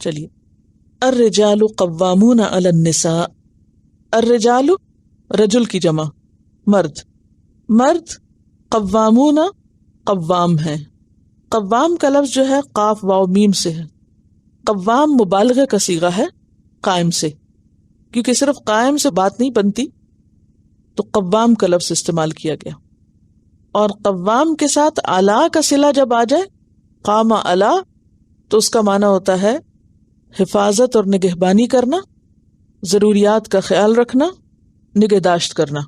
چلیے، الرجال قوامون علی النساء، الرجال رجل کی جمع، مرد، مرد قوامون قوام ہیں. قوام کا لفظ جو ہے قاف واو میم سے ہے. قوام مبالغہ کا صیغہ ہے قائم سے، کیونکہ صرف قائم سے بات نہیں بنتی تو قوام کا لفظ استعمال کیا گیا. اور قوام کے ساتھ اعلی کا صلہ جب آ جائے، قام اعلی، تو اس کا معنی ہوتا ہے حفاظت اور نگہبانی کرنا، ضروریات کا خیال رکھنا، نگہداشت کرنا.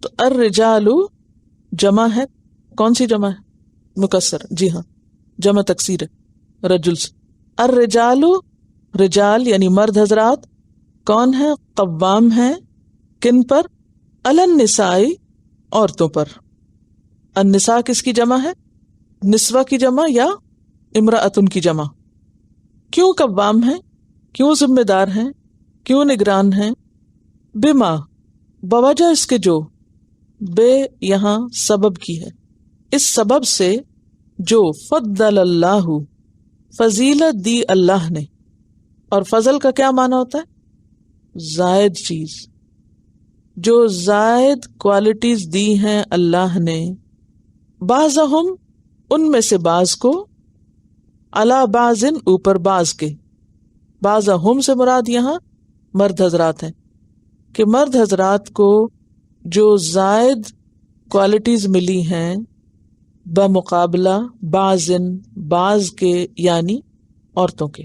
تو الرجال جمع ہے، کون سی جمع ہے؟ مکسر، جی ہاں، جمع تکسیر ہے رجل سے. الرجال رجال یعنی مرد حضرات کون ہیں؟ قوام ہیں، کن پر؟ علی النساء، عورتوں پر. النساء کس کی جمع ہے؟ نسوہ کی جمع یا امرأتن کی جمع. کیوں قوام ہیں؟ کیوں ذمہ دار ہیں؟ کیوں نگران ہیں؟ بما، بوجہ اس کے جو، بے یہاں سبب کی ہے، اس سبب سے جو فضل اللہ، فضیلت دی اللہ نے. اور فضل کا کیا معنی ہوتا ہے؟ زائد چیز. جو زائد کوالٹیز دی ہیں اللہ نے، بعضہم ان میں سے بعض کو، علی بعضن اوپر بعض کے. بعضہم سے مراد یہاں مرد حضرات ہیں کہ مرد حضرات کو جو زائد کوالٹیز ملی ہیں بمقابلہ بعضن بعض کے یعنی عورتوں کے.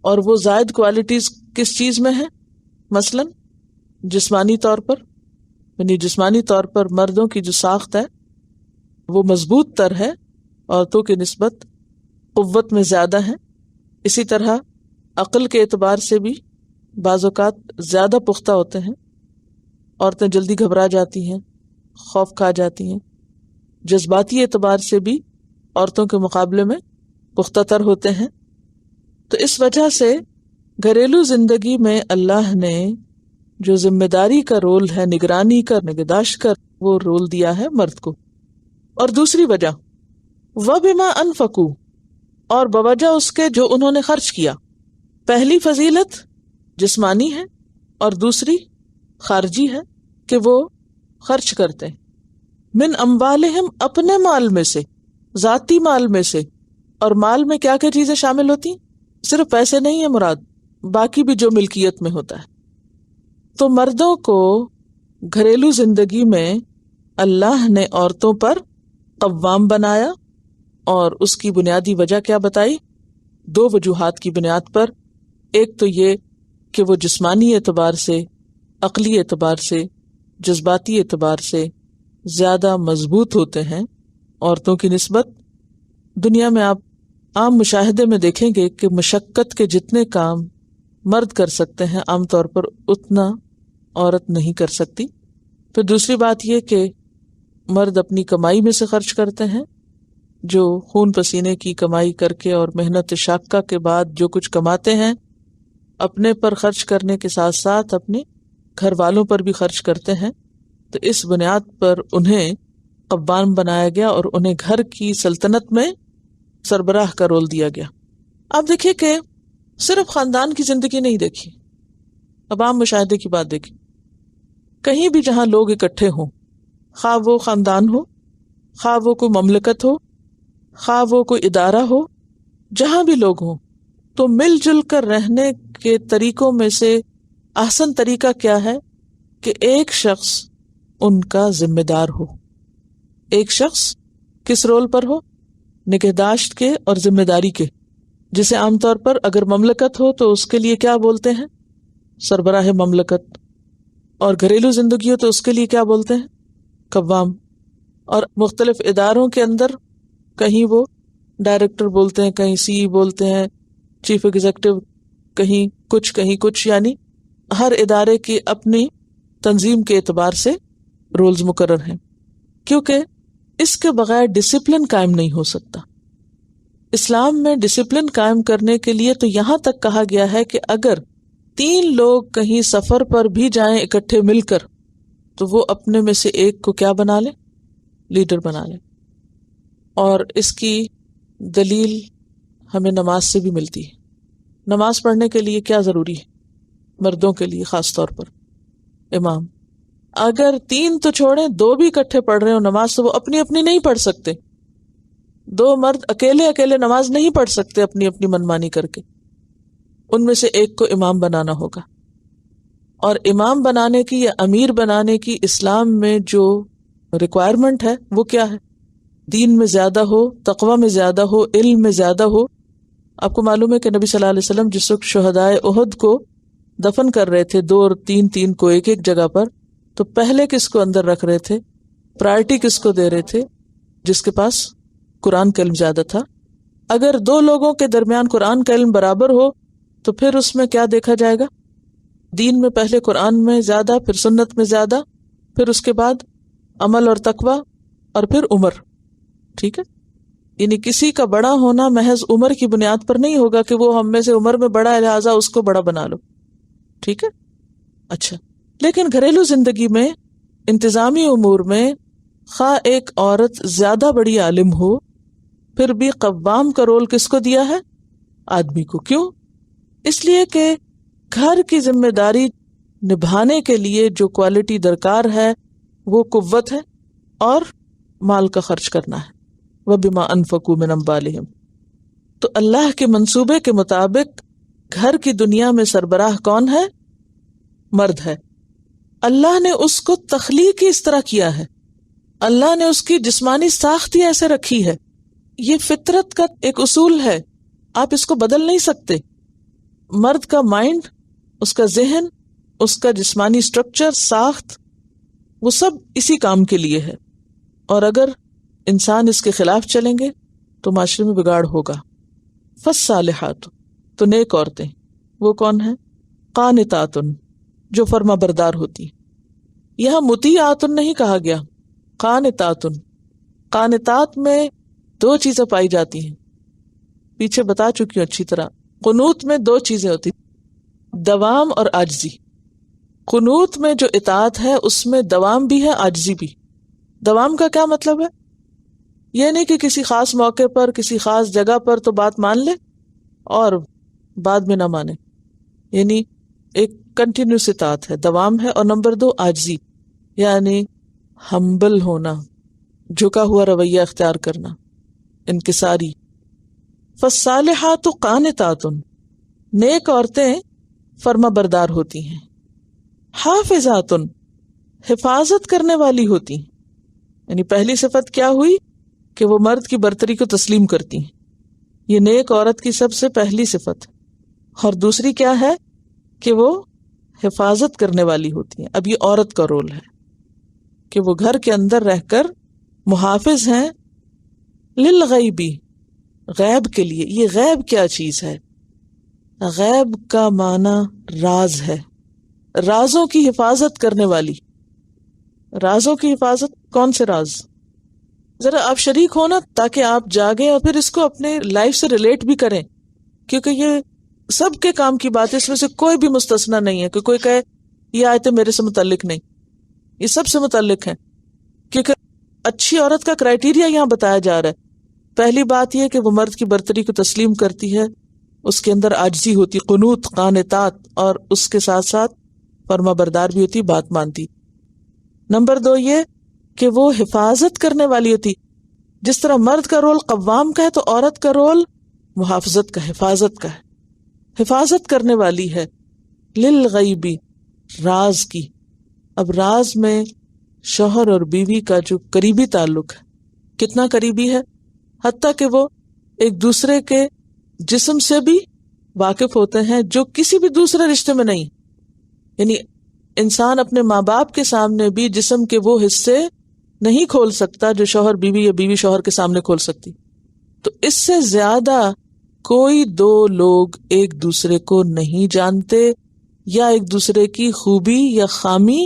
اور وہ زائد کوالٹیز کس چیز میں ہیں؟ مثلا جسمانی طور پر، یعنی جسمانی طور پر مردوں کی جو ساخت ہے وہ مضبوط تر ہے، عورتوں کی نسبت قوت میں زیادہ ہے. اسی طرح عقل کے اعتبار سے بھی بعض اوقات زیادہ پختہ ہوتے ہیں. عورتیں جلدی گھبرا جاتی ہیں، خوف کھا جاتی ہیں. جذباتی اعتبار سے بھی عورتوں کے مقابلے میں پختہ تر ہوتے ہیں. تو اس وجہ سے گھریلو زندگی میں اللہ نے جو ذمہ داری کا رول ہے، نگرانی کا، نگہداشت کا، وہ رول دیا ہے مرد کو. اور دوسری وجہ وَبِمَا أَنفَقُوا، اور بوجہ اس کے جو انہوں نے خرچ کیا. پہلی فضیلت جسمانی ہے اور دوسری خارجی ہے کہ وہ خرچ کرتے ہیں. من اموالہم، اپنے مال میں سے، ذاتی مال میں سے. اور مال میں کیا کیا چیزیں شامل ہوتی ہیں؟ صرف پیسے نہیں ہے مراد، باقی بھی جو ملکیت میں ہوتا ہے. تو مردوں کو گھریلو زندگی میں اللہ نے عورتوں پر قوام بنایا. اور اس کی بنیادی وجہ کیا بتائی؟ دو وجوہات کی بنیاد پر. ایک تو یہ کہ وہ جسمانی اعتبار سے، عقلی اعتبار سے، جذباتی اعتبار سے زیادہ مضبوط ہوتے ہیں عورتوں کی نسبت. دنیا میں آپ عام مشاہدے میں دیکھیں گے کہ مشقت کے جتنے کام مرد کر سکتے ہیں عام طور پر اتنا عورت نہیں کر سکتی. پھر دوسری بات یہ کہ مرد اپنی کمائی میں سے خرچ کرتے ہیں، جو خون پسینے کی کمائی کر کے اور محنت شاقہ کے بعد جو کچھ کماتے ہیں، اپنے پر خرچ کرنے کے ساتھ ساتھ اپنے گھر والوں پر بھی خرچ کرتے ہیں. تو اس بنیاد پر انہیں قوام بنایا گیا اور انہیں گھر کی سلطنت میں سربراہ کا رول دیا گیا. آپ دیکھیے کہ صرف خاندان کی زندگی نہیں دیکھی، اب عام مشاہدے کی بات دیکھیں. کہیں بھی جہاں لوگ اکٹھے ہوں، خواہ وہ خاندان ہو، خواہ وہ کوئی مملکت ہو، خواہ وہ کوئی ادارہ ہو، جہاں بھی لوگ ہوں، تو مل جل کر رہنے کے طریقوں میں سے احسن طریقہ کیا ہے کہ ایک شخص ان کا ذمہ دار ہو. ایک شخص کس رول پر ہو؟ نگہداشت کے اور ذمہ داری کے. جسے عام طور پر اگر مملکت ہو تو اس کے لیے کیا بولتے ہیں؟ سربراہ مملکت. اور گھریلو زندگی ہو تو اس کے لیے کیا بولتے ہیں؟ قوام. اور مختلف اداروں کے اندر کہیں وہ ڈائریکٹر بولتے ہیں، کہیں سی بولتے ہیں، چیف ایگزیکٹو، کہیں کچھ، یعنی ہر ادارے کی اپنی تنظیم کے اعتبار سے رولز مقرر ہیں. کیونکہ اس کے بغیر ڈسپلن قائم نہیں ہو سکتا. اسلام میں ڈسپلن قائم کرنے کے لیے تو یہاں تک کہا گیا ہے کہ اگر 3 لوگ کہیں سفر پر بھی جائیں اکٹھے مل کر تو وہ اپنے میں سے ایک کو کیا بنا لیں؟ لیڈر بنا لیں. اور اس کی دلیل ہمیں نماز سے بھی ملتی ہے. نماز پڑھنے کے لیے کیا ضروری ہے؟ مردوں کے لیے خاص طور پر امام. اگر 3 تو چھوڑیں، 2 بھی اکٹھے پڑھ رہے ہو نماز تو وہ اپنی اپنی نہیں پڑھ سکتے. 2 مرد اکیلے اکیلے نماز نہیں پڑھ سکتے اپنی اپنی منمانی کر کے. ان میں سے ایک کو امام بنانا ہوگا. اور امام بنانے کی یا امیر بنانے کی اسلام میں جو ریکوائرمنٹ ہے وہ کیا ہے؟ دین میں زیادہ ہو، تقوی میں زیادہ ہو، علم میں زیادہ ہو. آپ کو معلوم ہے کہ نبی صلی اللہ علیہ وسلم جس وقت شہدائے احد کو دفن کر رہے تھے، 2 اور 3 کو ایک ایک جگہ پر، تو پہلے کس کو اندر رکھ رہے تھے؟ پرائرٹی کس کو دے رہے تھے؟ جس کے پاس قرآن کا علم زیادہ تھا. اگر 2 لوگوں کے درمیان قرآن کا علم برابر ہو تو پھر اس میں کیا دیکھا جائے گا؟ دین میں پہلے قرآن میں زیادہ، پھر سنت میں زیادہ، پھر اس کے بعد عمل اور تقوی، اور پھر عمر. ٹھیک ہے، یعنی کسی کا بڑا ہونا محض عمر کی بنیاد پر نہیں ہوگا کہ وہ ہم میں سے عمر میں بڑا ہے لہٰذا اس کو بڑا بنا لو. ٹھیک ہے. اچھا، لیکن گھریلو زندگی میں، انتظامی امور میں، خواہ ایک عورت زیادہ بڑی عالم ہو، پھر بھی قوام کا رول کس کو دیا ہے؟ آدمی کو. کیوں؟ اس لیے کہ گھر کی ذمہ داری نبھانے کے لیے جو کوالٹی درکار ہے وہ قوت ہے اور مال کا خرچ کرنا ہے. وَبِمَا أَنفَقُوا مِنْ أَمْوَالِهِمْ. تو اللہ کے منصوبے کے مطابق گھر کی دنیا میں سربراہ کون ہے؟ مرد ہے. اللہ نے اس کو تخلیق ہی اس طرح کیا ہے، اللہ نے اس کی جسمانی ساخت ہی ایسے رکھی ہے. یہ فطرت کا ایک اصول ہے، آپ اس کو بدل نہیں سکتے. مرد کا مائنڈ، اس کا ذہن، اس کا جسمانی سٹرکچر، ساخت، وہ سب اسی کام کے لیے ہے. اور اگر انسان اس کے خلاف چلیں گے تو معاشرے میں بگاڑ ہوگا. فالصالحات، تو نیک عورتیں وہ کون ہیں؟ قانتات، جو فرما بردار ہوتی. یہاں مطیعات نہیں کہا گیا، قانتات. قانتات میں 2 چیزیں پائی جاتی ہیں، پیچھے بتا چکی ہوں اچھی طرح. قنوت میں 2 چیزیں ہوتی، دوام اور عاجزی. قنوت میں جو اطاعت ہے اس میں دوام بھی ہے، عاجزی بھی. دوام کا کیا مطلب ہے؟ یہ نہیں کہ کسی خاص موقع پر، کسی خاص جگہ پر تو بات مان لے اور بعد میں نہ مانے، یعنی ایک کنٹینیوس اطاعت ہے، دوام ہے. اور نمبر 2 عاجزی، یعنی ہمبل ہونا، جھکا ہوا رویہ اختیار کرنا، انکساری. فالصالحات قانتات، نیک عورتیں فرما بردار ہوتی ہیں. حافظات، حفاظت کرنے والی ہوتی ہیں. یعنی پہلی صفت کیا ہوئی کہ وہ مرد کی برتری کو تسلیم کرتی ہیں، یہ نیک عورت کی سب سے پہلی صفت. اور دوسری کیا ہے کہ وہ حفاظت کرنے والی ہوتی ہیں. اب یہ عورت کا رول ہے کہ وہ گھر کے اندر رہ کر محافظ ہیں للغیبی، غیب کے لیے. یہ غیب کیا چیز ہے؟ غیب کا معنی راز ہے، رازوں کی حفاظت کرنے والی. رازوں کی حفاظت، کون سے راز؟ ذرا آپ شریک ہو نا تاکہ آپ جاگیں اور پھر اس کو اپنے لائف سے ریلیٹ بھی کریں، کیونکہ یہ سب کے کام کی بات ہے، اس میں سے کوئی بھی مستثنا نہیں ہے کہ کوئی کہے یہ آیتیں میرے سے متعلق نہیں، یہ سب سے متعلق ہیں. کیونکہ اچھی عورت کا کرائیٹیریا یہاں بتایا جا رہا ہے. پہلی بات یہ کہ وہ مرد کی برتری کو تسلیم کرتی ہے، اس کے اندر عاجزی ہوتی، قنوت، قانتات، اور اس کے ساتھ ساتھ فرما بردار بھی ہوتی، بات مانتی. نمبر 2 یہ کہ وہ حفاظت کرنے والی ہوتی. جس طرح مرد کا رول قوام کا ہے تو عورت کا رول محافظت کا، حفاظت کا ہے، حفاظت کرنے والی ہے. للغیبی، راز کی. اب راز میں شوہر اور بیوی کا جو قریبی تعلق ہے کتنا قریبی ہے، حتیٰ کہ وہ ایک دوسرے کے جسم سے بھی واقف ہوتے ہیں جو کسی بھی دوسرے رشتے میں نہیں. یعنی انسان اپنے ماں باپ کے سامنے بھی جسم کے وہ حصے نہیں کھول سکتا جو شوہر بیوی یا بیوی شوہر کے سامنے کھول سکتی. تو اس سے زیادہ کوئی 2 لوگ ایک دوسرے کو نہیں جانتے یا ایک دوسرے کی خوبی یا خامی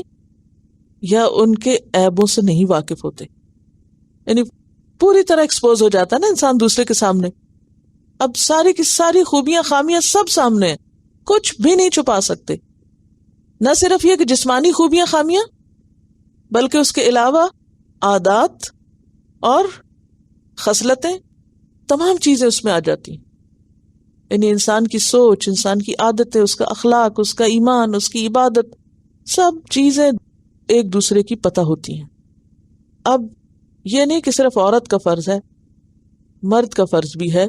یا ان کے عیبوں سے نہیں واقف ہوتے. یعنی پوری طرح ایکسپوز ہو جاتا ہے نا انسان دوسرے کے سامنے. اب ساری کی ساری خوبیاں خامیاں سب سامنے ہیں، کچھ بھی نہیں چھپا سکتے. نہ صرف یہ کہ جسمانی خوبیاں خامیاں، بلکہ اس کے علاوہ عادات اور خصلتیں، تمام چیزیں اس میں آ جاتی. یعنی انسان کی سوچ، انسان کی عادتیں، اس کا اخلاق، اس کا ایمان، اس کی عبادت، سب چیزیں ایک دوسرے کی پتہ ہوتی ہیں۔ اب یہ نہیں کہ صرف عورت کا فرض ہے، مرد کا فرض بھی ہے۔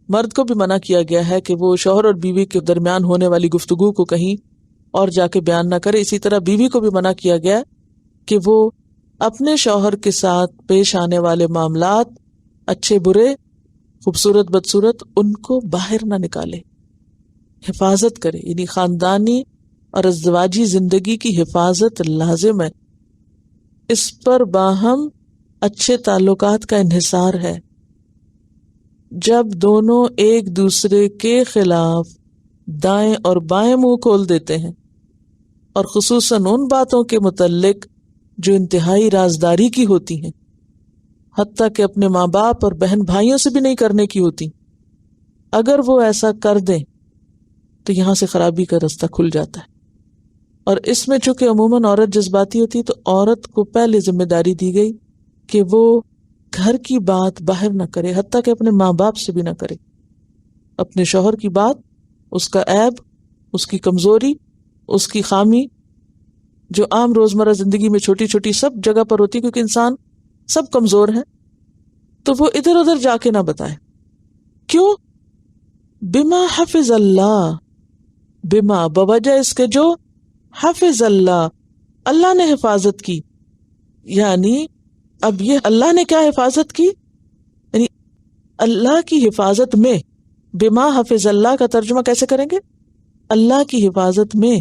مرد کو بھی منع کیا گیا ہے کہ وہ شوہر اور بیوی کے درمیان ہونے والی گفتگو کو کہیں اور جا کے بیان نہ کرے۔ اسی طرح بیوی کو بھی منع کیا گیا کہ وہ اپنے شوہر کے ساتھ پیش آنے والے معاملات، اچھے برے، خوبصورت بدصورت، ان کو باہر نہ نکالے، حفاظت کرے۔ یعنی خاندانی اور ازدواجی زندگی کی حفاظت لازم ہے، اس پر باہم اچھے تعلقات کا انحصار ہے۔ جب دونوں ایک دوسرے کے خلاف دائیں اور بائیں منہ کھول دیتے ہیں، اور خصوصاً ان باتوں کے متعلق جو انتہائی رازداری کی ہوتی ہیں، حتیٰ کہ اپنے ماں باپ اور بہن بھائیوں سے بھی نہیں کرنے کی ہوتی، اگر وہ ایسا کر دیں تو یہاں سے خرابی کا رستہ کھل جاتا ہے۔ اور اس میں چونکہ عموماً عورت جذباتی ہوتی ہے، تو عورت کو پہلے ذمہ داری دی گئی کہ وہ گھر کی بات باہر نہ کرے، حتیٰ کہ اپنے ماں باپ سے بھی نہ کرے۔ اپنے شوہر کی بات، اس کا عیب، اس کی کمزوری، اس کی خامی، جو عام روزمرہ زندگی میں چھوٹی چھوٹی سب جگہ پر ہوتی، کیونکہ انسان سب کمزور ہیں، تو وہ ادھر ادھر جا کے نہ بتائے۔ کیوں؟ بما حفظ اللہ، بما بوجہ اس کے جو حفظ اللہ، اللہ نے حفاظت کی۔ یعنی اب یہ اللہ نے کیا حفاظت کی؟ یعنی اللہ کی حفاظت میں، بما حفظ اللہ کا ترجمہ کیسے کریں گے؟ اللہ کی حفاظت میں،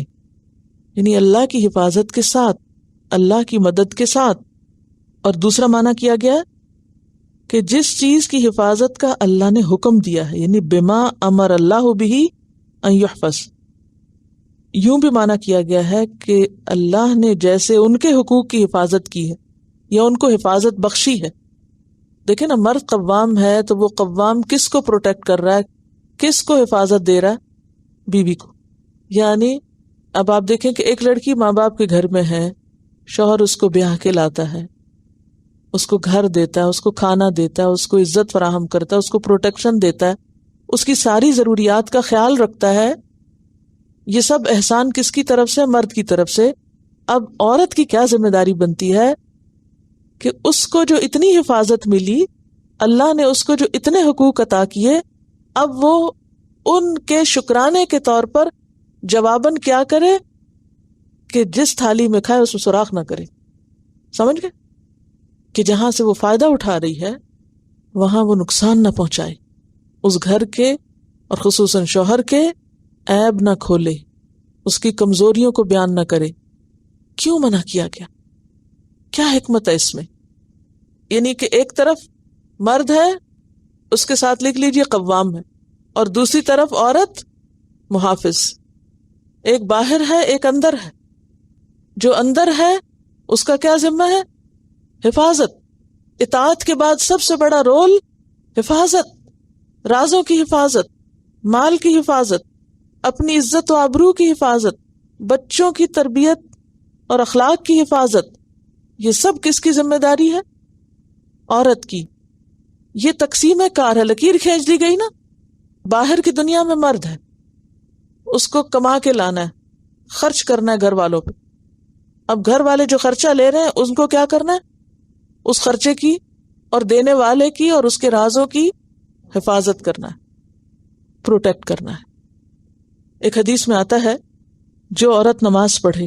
یعنی اللہ کی حفاظت کے ساتھ، اللہ کی مدد کے ساتھ۔ اور دوسرا معنی کیا گیا کہ جس چیز کی حفاظت کا اللہ نے حکم دیا ہے، یعنی بما امر اللہ بہ ان یحفظ۔ یوں بھی معنی کیا گیا ہے کہ اللہ نے جیسے ان کے حقوق کی حفاظت کی ہے یا ان کو حفاظت بخشی ہے۔ دیکھیں نا، مرد قوام ہے تو وہ قوام کس کو پروٹیکٹ کر رہا ہے، کس کو حفاظت دے رہا ہے؟ بیوی کو۔ یعنی اب آپ دیکھیں کہ ایک لڑکی ماں باپ کے گھر میں ہے، شوہر اس کو بیاہ کے لاتا ہے، اس کو گھر دیتا ہے، اس کو کھانا دیتا ہے، اس کو عزت فراہم کرتا ہے، اس کو پروٹیکشن دیتا ہے، اس کی ساری ضروریات کا خیال رکھتا ہے۔ یہ سب احسان کس کی طرف سے؟ مرد کی طرف سے۔ اب عورت کی کیا ذمہ داری بنتی ہے کہ اس کو جو اتنی حفاظت ملی، اللہ نے اس کو جو اتنے حقوق عطا کیے، اب وہ ان کے شکرانے کے طور پر جواباً کیا کرے کہ جس تھالی میں کھائے اس میں سوراخ نہ کرے۔ سمجھ گئے؟ کہ جہاں سے وہ فائدہ اٹھا رہی ہے وہاں وہ نقصان نہ پہنچائے، اس گھر کے اور خصوصاً شوہر کے عیب نہ کھولے، اس کی کمزوریوں کو بیان نہ کرے۔ کیوں منع کیا گیا؟ کیا حکمت ہے اس میں؟ یعنی کہ ایک طرف مرد ہے، اس کے ساتھ لکھ لیجئے قوام ہے، اور دوسری طرف عورت محافظ۔ ایک باہر ہے، ایک اندر ہے۔ جو اندر ہے اس کا کیا ذمہ ہے؟ حفاظت۔ اطاعت کے بعد سب سے بڑا رول حفاظت، رازوں کی حفاظت، مال کی حفاظت، اپنی عزت و آبرو کی حفاظت، بچوں کی تربیت اور اخلاق کی حفاظت۔ یہ سب کس کی ذمہ داری ہے؟ عورت کی۔ یہ تقسیم کار ہے، لکیر کھینچ دی گئی نا۔ باہر کی دنیا میں مرد ہے، اس کو کما کے لانا ہے، خرچ کرنا ہے گھر والوں پہ۔ اب گھر والے جو خرچہ لے رہے ہیں ان کو کیا کرنا ہے؟ اس خرچے کی اور دینے والے کی اور اس کے رازوں کی حفاظت کرنا ہے، پروٹیکٹ کرنا ہے۔ ایک حدیث میں آتا ہے، جو عورت نماز پڑھے،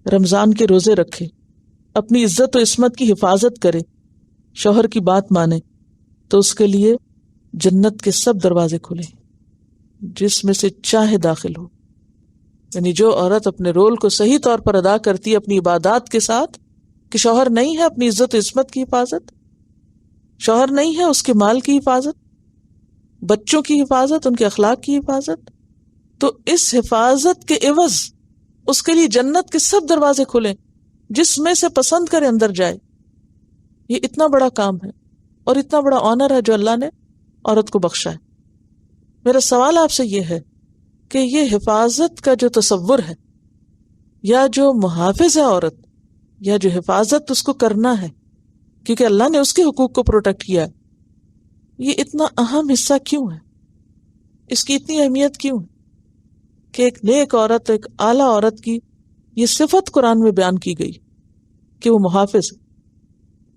رمضان کے روزے رکھے، اپنی عزت و عصمت کی حفاظت کرے، شوہر کی بات مانے، تو اس کے لیے جنت کے سب دروازے کھلے، جس میں سے چاہے داخل ہو۔ یعنی جو عورت اپنے رول کو صحیح طور پر ادا کرتی ہے اپنی عبادات کے ساتھ، کہ شوہر نہیں ہے اپنی عزت و عصمت کی حفاظت، شوہر نہیں ہے اس کے مال کی حفاظت، بچوں کی حفاظت، ان کے اخلاق کی حفاظت، تو اس حفاظت کے عوض اس کے لیے جنت کے سب دروازے کھلیں، جس میں سے پسند کرے اندر جائے۔ یہ اتنا بڑا کام ہے اور اتنا بڑا آنر ہے جو اللہ نے عورت کو بخشا ہے۔ میرا سوال آپ سے یہ ہے کہ یہ حفاظت کا جو تصور ہے، یا جو محافظ ہے عورت، یا جو حفاظت اس کو کرنا ہے کیونکہ اللہ نے اس کے حقوق کو پروٹیکٹ کیا ہے، یہ اتنا اہم حصہ کیوں ہے؟ اس کی اتنی اہمیت کیوں کہ ایک نیک عورت، ایک اعلیٰ عورت کی یہ صفت قرآن میں بیان کی گئی کہ وہ محافظ ہے.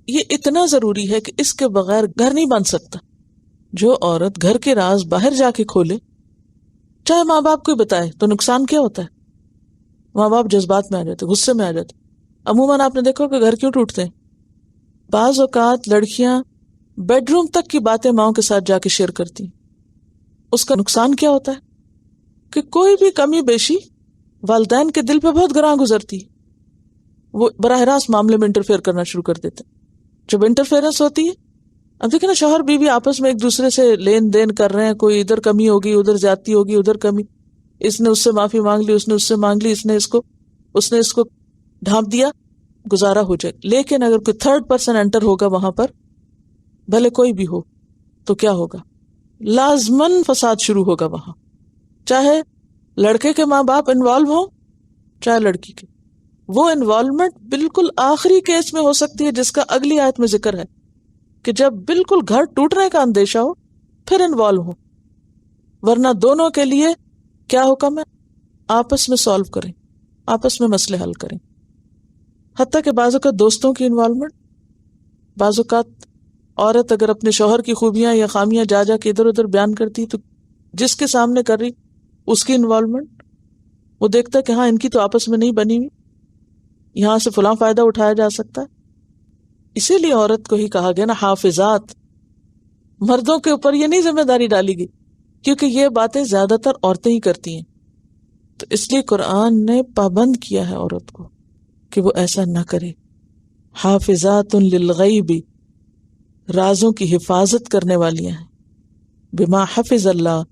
یہ اتنا ضروری ہے کہ اس کے بغیر گھر نہیں بن سکتا. جو عورت گھر کے راز باہر جا کے کھولے، چاہے ماں باپ کو بتائے، تو نقصان کیا ہوتا ہے؟ ماں باپ جذبات میں آ جاتے، غصے میں آ جاتے. عموماً آپ نے دیکھا کہ گھر کیوں ٹوٹتے ہیں؟ بعض اوقات لڑکیاں بیڈ روم تک کی باتیں ماؤں کے ساتھ جا کے شیئر کرتی ہیں. اس کا نقصان کیا ہوتا ہے کہ کوئی بھی کمی بیشی والدین کے دل پہ بہت گراں گزرتی، وہ براہ راست معاملے میں انٹرفیئر کرنا شروع کر دیتے. جب انٹرفیئرنس ہوتی ہے، اب دیکھیں نا، شوہر بیوی آپس میں ایک دوسرے سے لین دین کر رہے ہیں، کوئی ادھر کمی ہوگی، ادھر زیادتی ہوگی، ادھر کمی، اس نے اس سے معافی مانگ لی، اس نے اس سے مانگ لی، اس نے اس کو ڈھانپ دیا، گزارا ہو جائے. لیکن اگر کوئی تھرڈ پرسن انٹر ہوگا وہاں پر، بھلے کوئی بھی ہو، تو کیا ہوگا؟ لازماً فساد شروع ہوگا وہاں. چاہے لڑکے کے ماں باپ انوالو ہوں، چاہے لڑکی کے. وہ انوالومنٹ بالکل آخری کیس میں ہو سکتی ہے، جس کا اگلی آیت میں ذکر ہے کہ جب بالکل گھر ٹوٹنے کا اندیشہ ہو پھر انوالو ہو. ورنہ دونوں کے لیے کیا حکم ہے؟ آپس میں سالو کریں، آپس میں مسئلے حل کریں. حتیٰ کہ بعض اوقات دوستوں کی انوالومنٹ، بعض اوقات عورت اگر اپنے شوہر کی خوبیاں یا خامیاں جا کے ادھر ادھر بیان کرتی تو جس کے سامنے کر رہی اس کی انوالومنٹ، وہ دیکھتا ہے کہ ہاں ان کی تو آپس میں نہیں بنی ہوئی، یہاں سے فلاں فائدہ اٹھایا جا سکتا ہے. اسی لیے عورت کو ہی کہا گیا نا حافظات. مردوں کے اوپر یہ نہیں ذمہ داری ڈالی گئی، کیونکہ یہ باتیں زیادہ تر عورتیں ہی کرتی ہیں. تو اس لیے قرآن نے پابند کیا ہے عورت کو کہ وہ ایسا نہ کرے. حافظات للغیب، رازوں کی حفاظت کرنے والیاں ہیں. بما حفظ اللہ،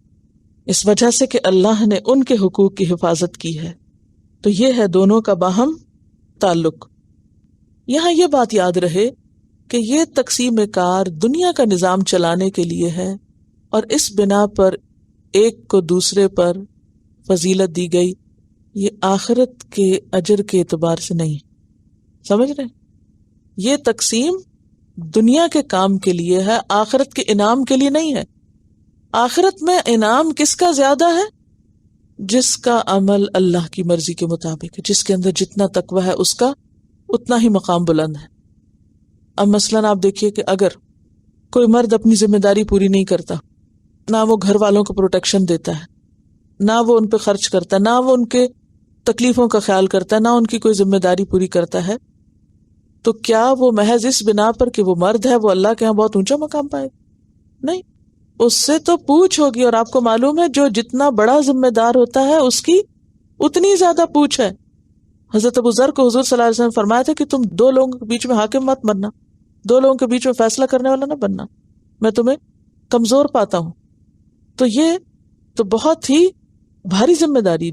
اس وجہ سے کہ اللہ نے ان کے حقوق کی حفاظت کی ہے. تو یہ ہے دونوں کا باہم تعلق. یہاں یہ بات یاد رہے کہ یہ تقسیم کار دنیا کا نظام چلانے کے لیے ہے، اور اس بنا پر ایک کو دوسرے پر فضیلت دی گئی. یہ آخرت کے اجر کے اعتبار سے نہیں. سمجھ رہے ہیں؟ یہ تقسیم دنیا کے کام کے لیے ہے، آخرت کے انعام کے لیے نہیں ہے. آخرت میں انعام کس کا زیادہ ہے؟ جس کا عمل اللہ کی مرضی کے مطابق ہے، جس کے اندر جتنا تقویٰ ہے اس کا اتنا ہی مقام بلند ہے. اب مثلاً آپ دیکھیے کہ اگر کوئی مرد اپنی ذمہ داری پوری نہیں کرتا، نہ وہ گھر والوں کو پروٹیکشن دیتا ہے، نہ وہ ان پہ خرچ کرتا ہے، نہ وہ ان کے تکلیفوں کا خیال کرتا ہے، نہ ان کی کوئی ذمہ داری پوری کرتا ہے، تو کیا وہ محض اس بنا پر کہ وہ مرد ہے وہ اللہ کے ہاں بہت اونچا مقام پائے گا؟ نہیں، اس سے تو پوچھ ہوگی. اور آپ کو معلوم ہے جو جتنا بڑا ذمہ دار ہوتا ہے اس کی اتنی زیادہ پوچھ ہے. حضرت ابو ذر کو حضور صلی اللہ علیہ وسلم فرمایا تھا کہ تم دو لوگوں کے بیچ میں حاکم مت بننا، دو لوگوں کے بیچ میں فیصلہ کرنے والا نہ بننا، میں تمہیں کمزور پاتا ہوں. تو یہ تو بہت ہی بھاری ذمہ داری،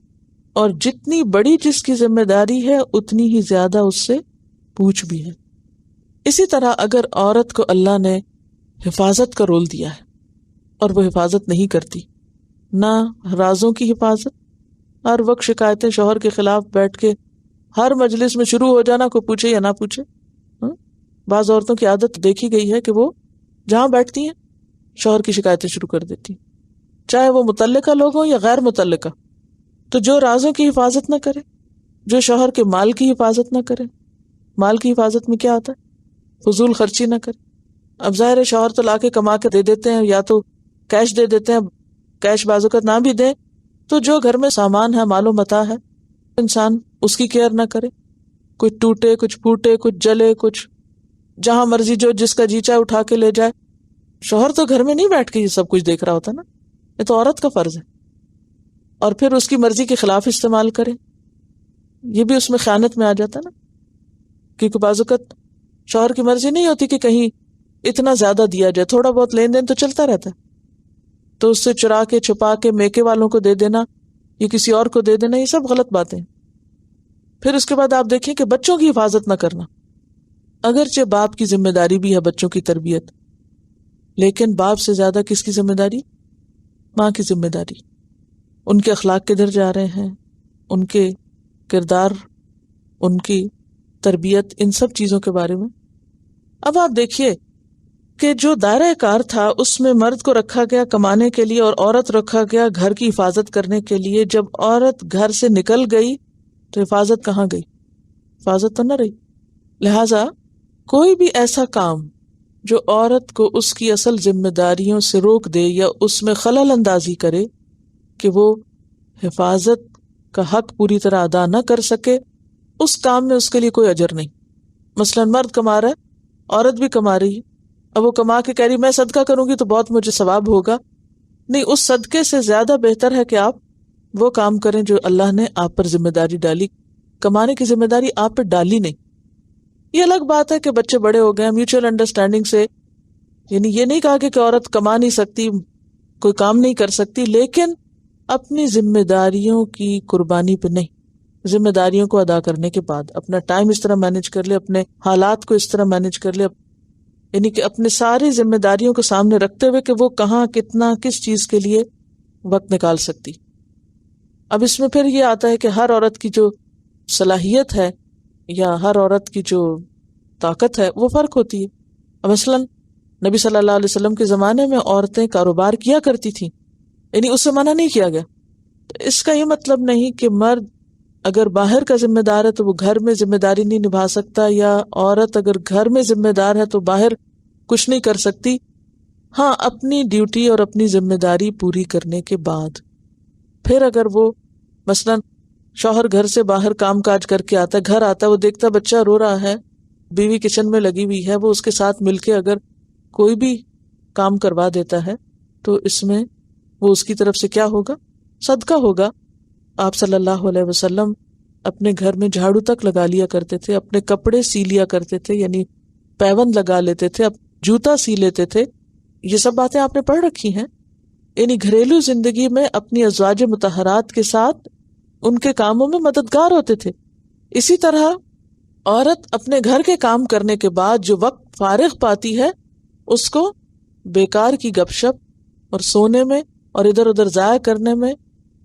اور جتنی بڑی جس کی ذمہ داری ہے اتنی ہی زیادہ اس سے پوچھ بھی ہے. اسی طرح اگر عورت کو اللہ نے حفاظت کا رول دیا ہے اور وہ حفاظت نہیں کرتی، نہ رازوں کی حفاظت، ہر وقت شکایتیں شوہر کے خلاف بیٹھ کے ہر مجلس میں شروع ہو جانا، کوئی پوچھے یا نہ پوچھے. بعض عورتوں کی عادت دیکھی گئی ہے کہ وہ جہاں بیٹھتی ہیں شوہر کی شکایتیں شروع کر دیتی، چاہے وہ متعلقہ لوگ ہوں یا غیر متعلقہ. تو جو رازوں کی حفاظت نہ کرے، جو شوہر کے مال کی حفاظت نہ کرے، مال کی حفاظت میں کیا آتا ہے؟ فضول خرچی نہ کرے. اب ظاہر ہے شوہر تو لا کے کما کے دے دیتے ہیں، یا تو کیش دے دیتے ہیں، کیش بازو کا نہ بھی دیں تو جو گھر میں سامان ہے، مال و متاع ہے، انسان اس کی کیئر نہ کرے. کچھ ٹوٹے، کچھ پھوٹے، کچھ جلے، کچھ جہاں مرضی جو جس کا جی چاہے اٹھا کے لے جائے. شوہر تو گھر میں نہیں بیٹھ کے یہ سب کچھ دیکھ رہا ہوتا نا، یہ تو عورت کا فرض ہے. اور پھر اس کی مرضی کے خلاف استعمال کرے، یہ بھی اس میں خیانت میں آ جاتا نا. کیونکہ بعض اوقات شوہر کی مرضی نہیں ہوتی کہ کہیں اتنا زیادہ دیا جائے، تھوڑا بہت لین دین تو چلتا رہتا ہے، تو اس سے چرا کے چھپا کے میکے والوں کو دے دینا یا کسی اور کو دے دینا، یہ سب غلط باتیں. پھر اس کے بعد آپ دیکھیں کہ بچوں کی حفاظت نہ کرنا. اگرچہ باپ کی ذمہ داری بھی ہے بچوں کی تربیت، لیکن باپ سے زیادہ کس کی ذمہ داری؟ ماں کی ذمہ داری. ان کے اخلاق کدھر جا رہے ہیں، ان کے کردار، ان کی تربیت، ان سب چیزوں کے بارے میں. اب آپ دیکھیے کہ جو دائرہ کار تھا اس میں مرد کو رکھا گیا کمانے کے لیے اور عورت رکھا گیا گھر کی حفاظت کرنے کے لیے. جب عورت گھر سے نکل گئی تو حفاظت کہاں گئی؟ حفاظت تو نہ رہی. لہٰذا کوئی بھی ایسا کام جو عورت کو اس کی اصل ذمہ داریوں سے روک دے یا اس میں خلل اندازی کرے کہ وہ حفاظت کا حق پوری طرح ادا نہ کر سکے، اس کام میں اس کے لیے کوئی اجر نہیں. مثلا مرد کما رہا ہے، عورت بھی کما رہی ہے، اب وہ کما کے کہہ رہی میں صدقہ کروں گی تو بہت مجھے ثواب ہوگا. نہیں، اس صدقے سے زیادہ بہتر ہے کہ آپ وہ کام کریں جو اللہ نے آپ پر ذمہ داری ڈالی. کمانے کی ذمہ داری آپ پہ ڈالی نہیں. یہ الگ بات ہے کہ بچے بڑے ہو گئے، میوچل انڈرسٹینڈنگ سے، یعنی یہ نہیں کہا کہ عورت کما نہیں سکتی، کوئی کام نہیں کر سکتی، لیکن اپنی ذمہ داریوں کی قربانی پہ نہیں. ذمہ داریوں کو ادا کرنے کے بعد اپنا ٹائم اس طرح مینج کر لے، اپنے حالات کو اس طرح مینج کر لے، یعنی کہ اپنے ساری ذمہ داریوں کو سامنے رکھتے ہوئے کہ وہ کہاں کتنا کس چیز کے لیے وقت نکال سکتی. اب اس میں پھر یہ آتا ہے کہ ہر عورت کی جو صلاحیت ہے یا ہر عورت کی جو طاقت ہے وہ فرق ہوتی ہے. مثلا نبی صلی اللہ علیہ وسلم کے زمانے میں عورتیں کاروبار کیا کرتی تھیں، یعنی اس سے منع نہیں کیا گیا. اس کا یہ مطلب نہیں کہ مرد اگر باہر کا ذمہ دار ہے تو وہ گھر میں ذمہ داری نہیں نبھا سکتا، یا عورت اگر گھر میں ذمہ دار ہے تو باہر کچھ نہیں کر سکتی. ہاں، اپنی ڈیوٹی اور اپنی ذمہ داری پوری کرنے کے بعد پھر اگر وہ مثلا شوہر گھر سے باہر کام کاج کر کے آتا ہے، گھر آتا ہے، وہ دیکھتا بچہ رو رہا ہے، بیوی کچن میں لگی ہوئی ہے، وہ اس کے ساتھ مل کے اگر کوئی بھی کام کروا دیتا ہے تو اس میں وہ اس کی طرف سے کیا ہوگا؟ صدقہ ہوگا. آپ صلی اللہ علیہ وسلم اپنے گھر میں جھاڑو تک لگا لیا کرتے تھے، اپنے کپڑے سی لیا کرتے تھے، یعنی پیوند لگا لیتے تھے، جوتا سی لیتے تھے. یہ سب باتیں آپ نے پڑھ رکھی ہیں. یعنی گھریلو زندگی میں اپنی ازواج مطہرات کے ساتھ ان کے کاموں میں مددگار ہوتے تھے. اسی طرح عورت اپنے گھر کے کام کرنے کے بعد جو وقت فارغ پاتی ہے اس کو بیکار کی گپ شپ اور سونے میں اور ادھر ادھر ضائع کرنے میں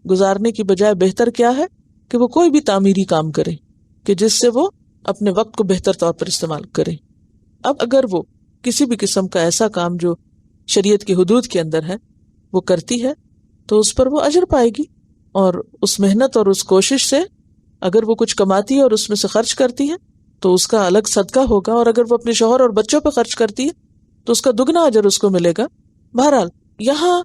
گزارنے کی بجائے بہتر کیا ہے کہ وہ کوئی بھی تعمیری کام کرے کہ جس سے وہ اپنے وقت کو بہتر طور پر استعمال کرے. اب اگر وہ کسی بھی قسم کا ایسا کام جو شریعت کی حدود کے اندر ہے وہ کرتی ہے تو اس پر وہ اجر پائے گی، اور اس محنت اور اس کوشش سے اگر وہ کچھ کماتی ہے اور اس میں سے خرچ کرتی ہے تو اس کا الگ صدقہ ہوگا، اور اگر وہ اپنے شوہر اور بچوں پہ خرچ کرتی ہے تو اس کا دگنا اجر اس کو ملے گا. بہرحال یہاں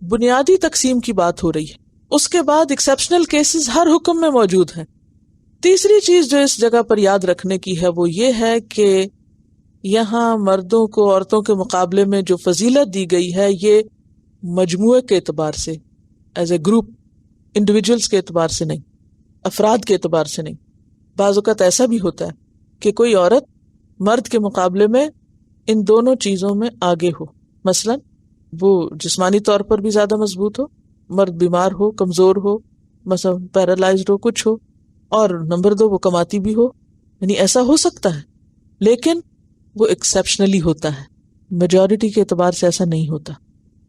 بنیادی تقسیم کی بات ہو رہی ہے. اس کے بعد ایکسیپشنل کیسز ہر حکم میں موجود ہیں. تیسری چیز جو اس جگہ پر یاد رکھنے کی ہے وہ یہ ہے کہ یہاں مردوں کو عورتوں کے مقابلے میں جو فضیلت دی گئی ہے یہ مجموعے کے اعتبار سے، ایز اے گروپ، انڈیویجولز کے اعتبار سے نہیں، افراد کے اعتبار سے نہیں. بعض اوقات ایسا بھی ہوتا ہے کہ کوئی عورت مرد کے مقابلے میں ان دونوں چیزوں میں آگے ہو. مثلا وہ جسمانی طور پر بھی زیادہ مضبوط ہو، مرد بیمار ہو، کمزور ہو، مثلا پیرالائزڈ ہو، کچھ ہو، اور نمبر 2 وہ کماتی بھی ہو. یعنی ایسا ہو سکتا ہے، لیکن وہ ایکسیپشنلی ہوتا ہے. میجورٹی کے اعتبار سے ایسا نہیں ہوتا.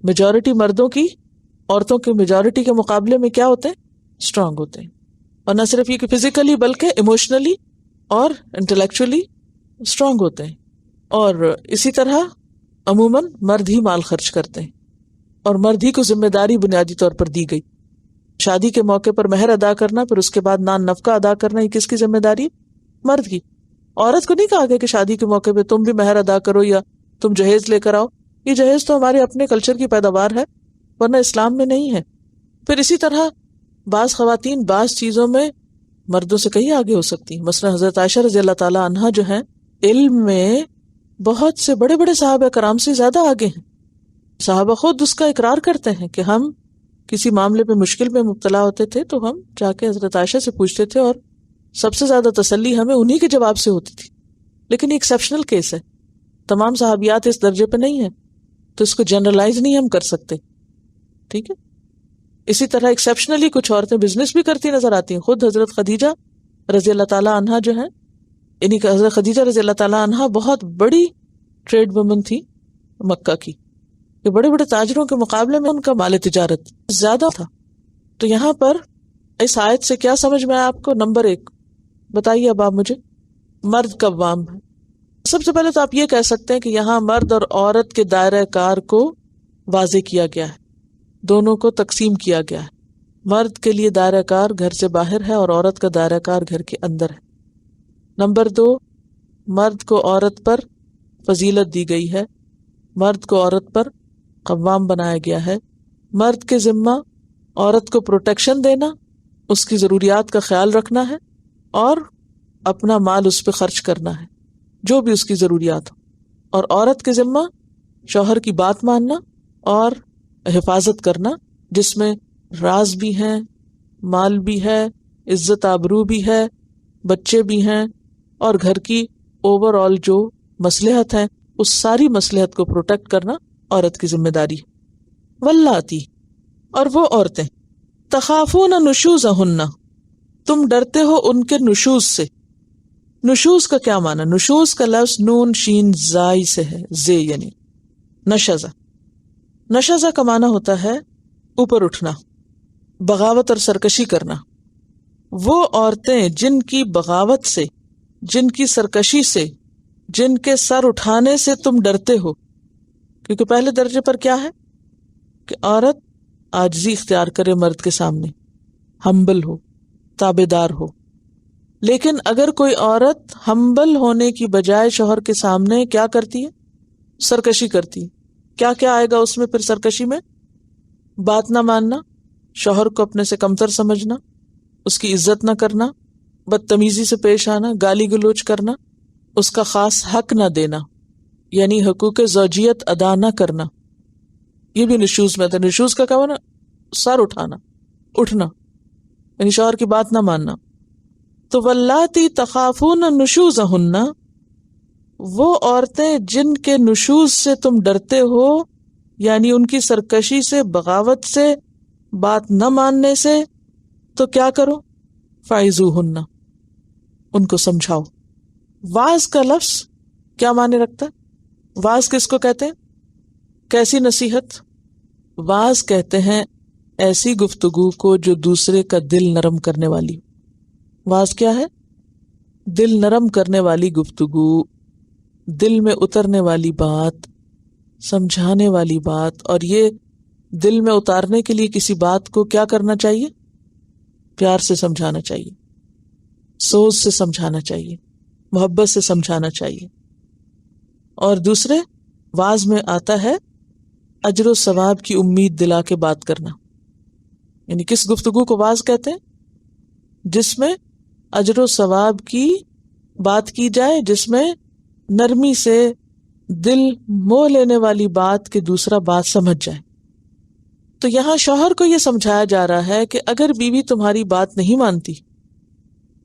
میجورٹی مردوں کی عورتوں کے میجورٹی کے مقابلے میں کیا ہوتے ہیں؟ اسٹرانگ ہوتے ہیں. اور نہ صرف یہ کہ فزیکلی بلکہ ایموشنلی اور انٹلیکچولی اسٹرانگ ہوتے ہیں. اور اسی طرح عموماً مرد ہی مال خرچ کرتے ہیں اور مرد ہی کو ذمہ داری بنیادی طور پر دی گئی. شادی کے موقع پر مہر ادا کرنا، پھر اس کے بعد نان نفقہ ادا کرنا، یہ کس کی ذمہ داری؟ مرد کی. عورت کو نہیں کہا گیا کہ شادی کے موقع پہ تم بھی مہر ادا کرو یا تم جہیز لے کر آؤ. یہ جہیز تو ہمارے اپنے کلچر کی پیداوار ہے، ورنہ اسلام میں نہیں ہے. پھر اسی طرح بعض خواتین بعض چیزوں میں مردوں سے کہیں آگے ہو سکتی ہیں. مثلا حضرت عائشہ رضی اللہ تعالی عنہا جو ہیں علم میں بہت سے بڑے بڑے صحابہ کرام سے زیادہ آگے ہیں. صحابہ خود اس کا اقرار کرتے ہیں کہ ہم کسی معاملے پہ مشکل میں مبتلا ہوتے تھے تو ہم جا کے حضرت عائشہ سے پوچھتے تھے اور سب سے زیادہ تسلی ہمیں انہی کے جواب سے ہوتی تھی. لیکن یہ ایکسیپشنل کیس ہے، تمام صحابیات اس درجے پہ نہیں ہیں تو اس کو جنرلائز نہیں ہم کر سکتے. ٹھیک ہے. اسی طرح ایکسیپشنلی کچھ عورتیں بزنس بھی کرتی نظر آتی ہیں. خود حضرت خدیجہ رضی اللہ تعالی عنہا جو ہیں، یعنی کہ حضرت خدیجہ رضی اللہ تعالی عنہا بہت بڑی ٹریڈ وومن تھی مکہ کی، کہ بڑے بڑے تاجروں کے مقابلے میں ان کا مال تجارت زیادہ تھا. تو یہاں پر اس آیت سے کیا سمجھ میں آیا آپ کو؟ نمبر 1 بتائیے اب آپ مجھے. مرد قوام ہے، سب سے پہلے تو آپ یہ کہہ سکتے ہیں کہ یہاں مرد اور عورت کے دائرہ کار کو واضح کیا گیا ہے، دونوں کو تقسیم کیا گیا ہے. مرد کے لیے دائرہ کار گھر سے باہر ہے اور عورت کا دائرہ کار گھر کے اندر ہے. نمبر 2، مرد کو عورت پر فضیلت دی گئی ہے، مرد کو عورت پر قوام بنایا گیا ہے. مرد کے ذمہ عورت کو پروٹیکشن دینا، اس کی ضروریات کا خیال رکھنا ہے اور اپنا مال اس پہ خرچ کرنا ہے جو بھی اس کی ضروریات ہو. اور عورت کے ذمہ شوہر کی بات ماننا اور حفاظت کرنا، جس میں راز بھی ہیں، مال بھی ہے، عزت آبرو بھی ہے، بچے بھی ہیں، اور گھر کی اوور آل جو مصلحت ہے اس ساری مصلحت کو پروٹیکٹ کرنا عورت کی ذمہ داری ہے. واللاتی، اور وہ عورتیں تخافون نشوزہن، تم ڈرتے ہو ان کے نشوز سے. نشوز کا کیا معنی؟ نشوز کا لفظ نون شین زائی سے ہے، زے یعنی نشزہ. نشزہ کا معنی ہوتا ہے اوپر اٹھنا، بغاوت اور سرکشی کرنا. وہ عورتیں جن کی بغاوت سے، جن کی سرکشی سے، جن کے سر اٹھانے سے تم ڈرتے ہو، کیونکہ پہلے درجے پر کیا ہے کہ عورت عاجزی اختیار کرے مرد کے سامنے، ہمبل ہو، تابعدار ہو. لیکن اگر کوئی عورت ہمبل ہونے کی بجائے شوہر کے سامنے کیا کرتی ہے؟ سرکشی کرتی ہے. کیا کیا آئے گا اس میں پھر سرکشی میں؟ بات نہ ماننا، شوہر کو اپنے سے کمتر سمجھنا، اس کی عزت نہ کرنا، بدتمیزی سے پیش آنا، گالی گلوچ کرنا، اس کا خاص حق نہ دینا، یعنی حقوق زوجیت ادا نہ کرنا. یہ بھی نشوز میں تھا. نشوز کا کیا معنی؟ سر اٹھانا، اٹھنا، یعنی شوہر کی بات نہ ماننا. تو واللاتی تخافون نشوزہن، وہ عورتیں جن کے نشوز سے تم ڈرتے ہو، یعنی ان کی سرکشی سے، بغاوت سے، بات نہ ماننے سے، تو کیا کرو؟ فائزوہن، ان کو سمجھاؤ. واعظ کا لفظ کیا معنی رکھتا ہے؟ واعظ کس کو کہتے ہیں؟ کیسی نصیحت؟ واعظ کہتے ہیں ایسی گفتگو کو جو دوسرے کا دل نرم کرنے والی. واعظ کیا ہے؟ دل نرم کرنے والی گفتگو، دل میں اترنے والی بات، سمجھانے والی بات. اور یہ دل میں اتارنے کے لیے کسی بات کو کیا کرنا چاہیے؟ پیار سے سمجھانا چاہیے، سوچ سے سمجھانا چاہیے، محبت سے سمجھانا چاہیے. اور دوسرے واعظ میں آتا ہے اجر و ثواب کی امید دلا کے بات کرنا. یعنی کس گفتگو کو واعظ کہتے ہیں؟ جس میں اجر و ثواب کی بات کی جائے، جس میں نرمی سے دل موہ لینے والی بات کہ دوسرا بات سمجھ جائے. تو یہاں شوہر کو یہ سمجھایا جا رہا ہے کہ اگر بیوی تمہاری بات نہیں مانتی،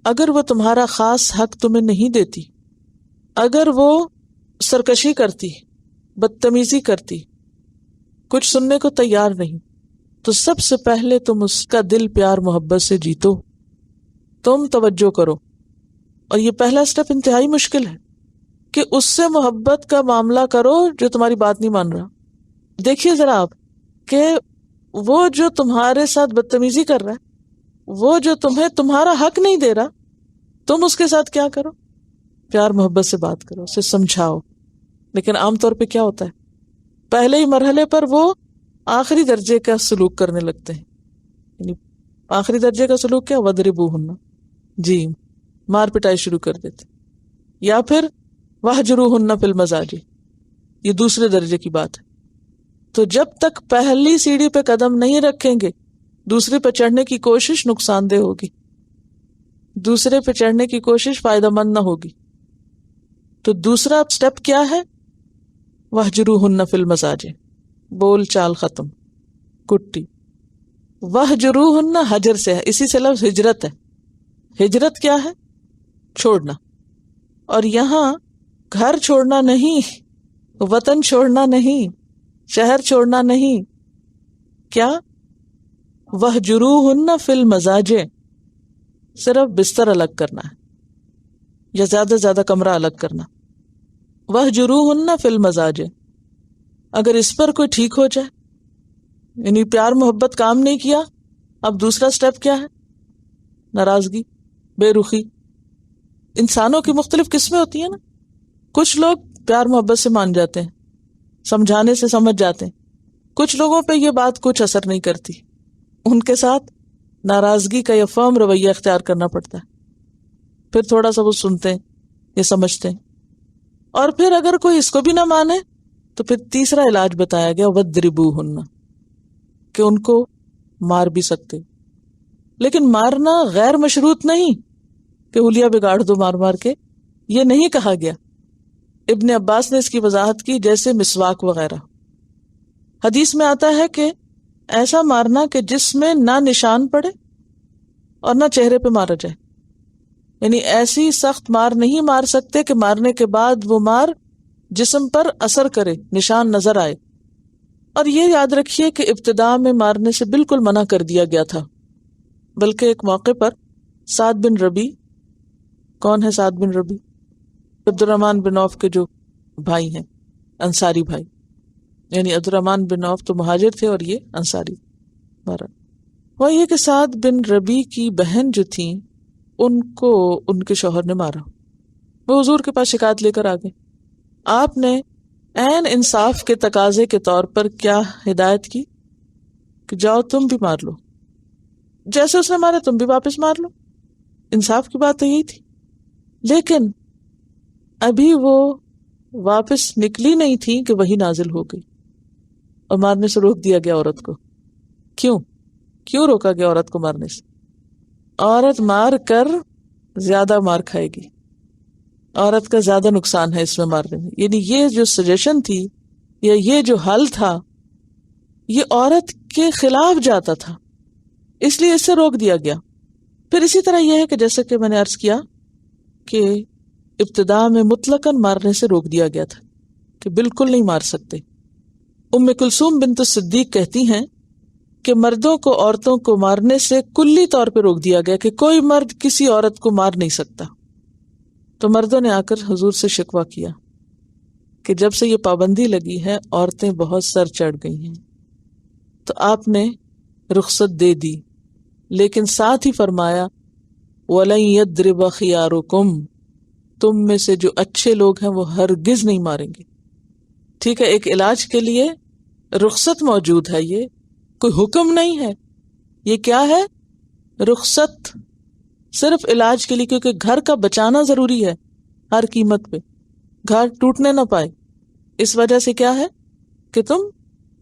اگر وہ تمہارا خاص حق تمہیں نہیں دیتی، اگر وہ سرکشی کرتی، بدتمیزی کرتی، کچھ سننے کو تیار نہیں، تو سب سے پہلے تم اس کا دل پیار محبت سے جیتو، تم توجہ کرو. اور یہ پہلا سٹیپ انتہائی مشکل ہے کہ اس سے محبت کا معاملہ کرو جو تمہاری بات نہیں مان رہا. دیکھیے ذرا آپ کہ وہ جو تمہارے ساتھ بدتمیزی کر رہا ہے، وہ جو تمہیں تمہارا حق نہیں دے رہا، تم اس کے ساتھ کیا کرو؟ پیار محبت سے بات کرو، اسے سمجھاؤ. لیکن عام طور پہ کیا ہوتا ہے؟ پہلے ہی مرحلے پر وہ آخری درجے کا سلوک کرنے لگتے ہیں. یعنی آخری درجے کا سلوک کیا؟ وَضْرِبُوهُنَّ، جی مار پٹائی شروع کر دیتے. یا پھر وَاهْجُرُوهُنَّ فِي الْمَضَاجِعِ، یہ دوسرے درجے کی بات ہے. تو جب تک پہلی سیڑھی پہ قدم نہیں رکھیں گے، دوسرے پہ چڑھنے کی کوشش نقصان دہ ہوگی، دوسرے پہ چڑھنے کی کوشش فائدہ مند نہ ہوگی. تو دوسرا سٹیپ کیا ہے؟ وَاهْجُرُوهُنَّ فِي الْمَضَاجِعِ، بول چال ختم، کٹی. وَاهْجُرُوهُنَّ حجر سے ہے، اسی سے لفظ ہجرت ہے. ہجرت کیا ہے؟ چھوڑنا. اور یہاں گھر چھوڑنا نہیں، وطن چھوڑنا نہیں، شہر چھوڑنا نہیں. کیا؟ وَاهْجُرُوهُنَّ فِي الْمَضَاجِعِ، صرف بستر الگ کرنا ہے یا زیادہ سے زیادہ کمرہ الگ کرنا. وَاهْجُرُوهُنَّ فِي الْمَضَاجِعِ، اگر اس پر کوئی ٹھیک ہو جائے، یعنی پیار محبت کام نہیں کیا، اب دوسرا سٹیپ کیا ہے؟ ناراضگی، بے رخی. انسانوں کی مختلف قسمیں ہوتی ہیں نا. کچھ لوگ پیار محبت سے مان جاتے ہیں، سمجھانے سے سمجھ جاتے ہیں، کچھ لوگوں پہ یہ بات کچھ اثر نہیں کرتی، ان کے ساتھ ناراضگی کا یا فرم رویہ اختیار کرنا پڑتا ہے، پھر تھوڑا سا وہ سنتے ہیں یا سمجھتے ہیں، اور پھر اگر کوئی اس کو بھی نہ مانے تو پھر تیسرا علاج بتایا گیا وَضْرِبُوهُنَّ، کہ ان کو مار بھی سکتے، لیکن مارنا غیر مشروط نہیں کہ حلیہ بگاڑ دو مار مار کے، یہ نہیں کہا گیا۔ ابن عباس نے اس کی وضاحت کی جیسے مسواک وغیرہ۔ حدیث میں آتا ہے کہ ایسا مارنا کہ جس میں نہ نشان پڑے اور نہ چہرے پہ مارا جائے، یعنی ایسی سخت مار نہیں مار سکتے کہ مارنے کے بعد وہ مار جسم پر اثر کرے، نشان نظر آئے۔ اور یہ یاد رکھیے کہ ابتداء میں مارنے سے بالکل منع کر دیا گیا تھا، بلکہ ایک موقع پر سعد بن ربی، کون ہے سعد بن ربی؟ عبد الرحمن بن عوف کے جو بھائی ہیں، انصاری بھائی، یعنی عبد الرحمن بن عوف تو مہاجر تھے اور یہ انصاری مارا۔ وہ یہ کہ سعد بن ربی کی بہن جو تھیں ان کو ان کے شوہر نے مارا، وہ حضور کے پاس شکایت لے کر آ گئے۔ آپ نے عین انصاف کے تقاضے کے طور پر کیا ہدایت کی کہ جاؤ تم بھی مار لو، جیسے اس نے مارا تم بھی واپس مار لو، انصاف کی بات تو یہی تھی۔ لیکن ابھی وہ واپس نکلی نہیں تھی کہ وہی نازل ہو گئی اور مارنے سے روک دیا گیا عورت کو۔ کیوں روکا گیا عورت کو مارنے سے؟ عورت مار کر زیادہ مار کھائے گی، عورت کا زیادہ نقصان ہے اس میں مارنے میں، یعنی یہ جو سجیشن تھی یا یہ جو حل تھا یہ عورت کے خلاف جاتا تھا، اس لیے اس سے روک دیا گیا۔ پھر اسی طرح یہ ہے کہ جیسے کہ میں نے عرض کیا کہ ابتداء میں مطلقاً مارنے سے روک دیا گیا تھا کہ بالکل نہیں مار سکتے۔ ام کلثوم بنت الصدیق کہتی ہیں کہ مردوں کو عورتوں کو مارنے سے کلی طور پہ روک دیا گیا کہ کوئی مرد کسی عورت کو مار نہیں سکتا۔ تو مردوں نے آ کر حضور سے شکوہ کیا کہ جب سے یہ پابندی لگی ہے عورتیں بہت سر چڑھ گئی ہیں، تو آپ نے رخصت دے دی، لیکن ساتھ ہی فرمایا وَلَن يَضْرِبَ خِيَارُكُمْ، تم میں سے جو اچھے لوگ ہیں وہ ہرگز نہیں ماریں گے۔ ٹھیک ہے، ایک علاج کے لیے رخصت موجود ہے، یہ کوئی حکم نہیں ہے، یہ کیا ہے؟ رخصت صرف علاج کے لیے، کیونکہ گھر کا بچانا ضروری ہے ہر قیمت پہ، گھر ٹوٹنے نہ پائے۔ اس وجہ سے کیا ہے کہ تم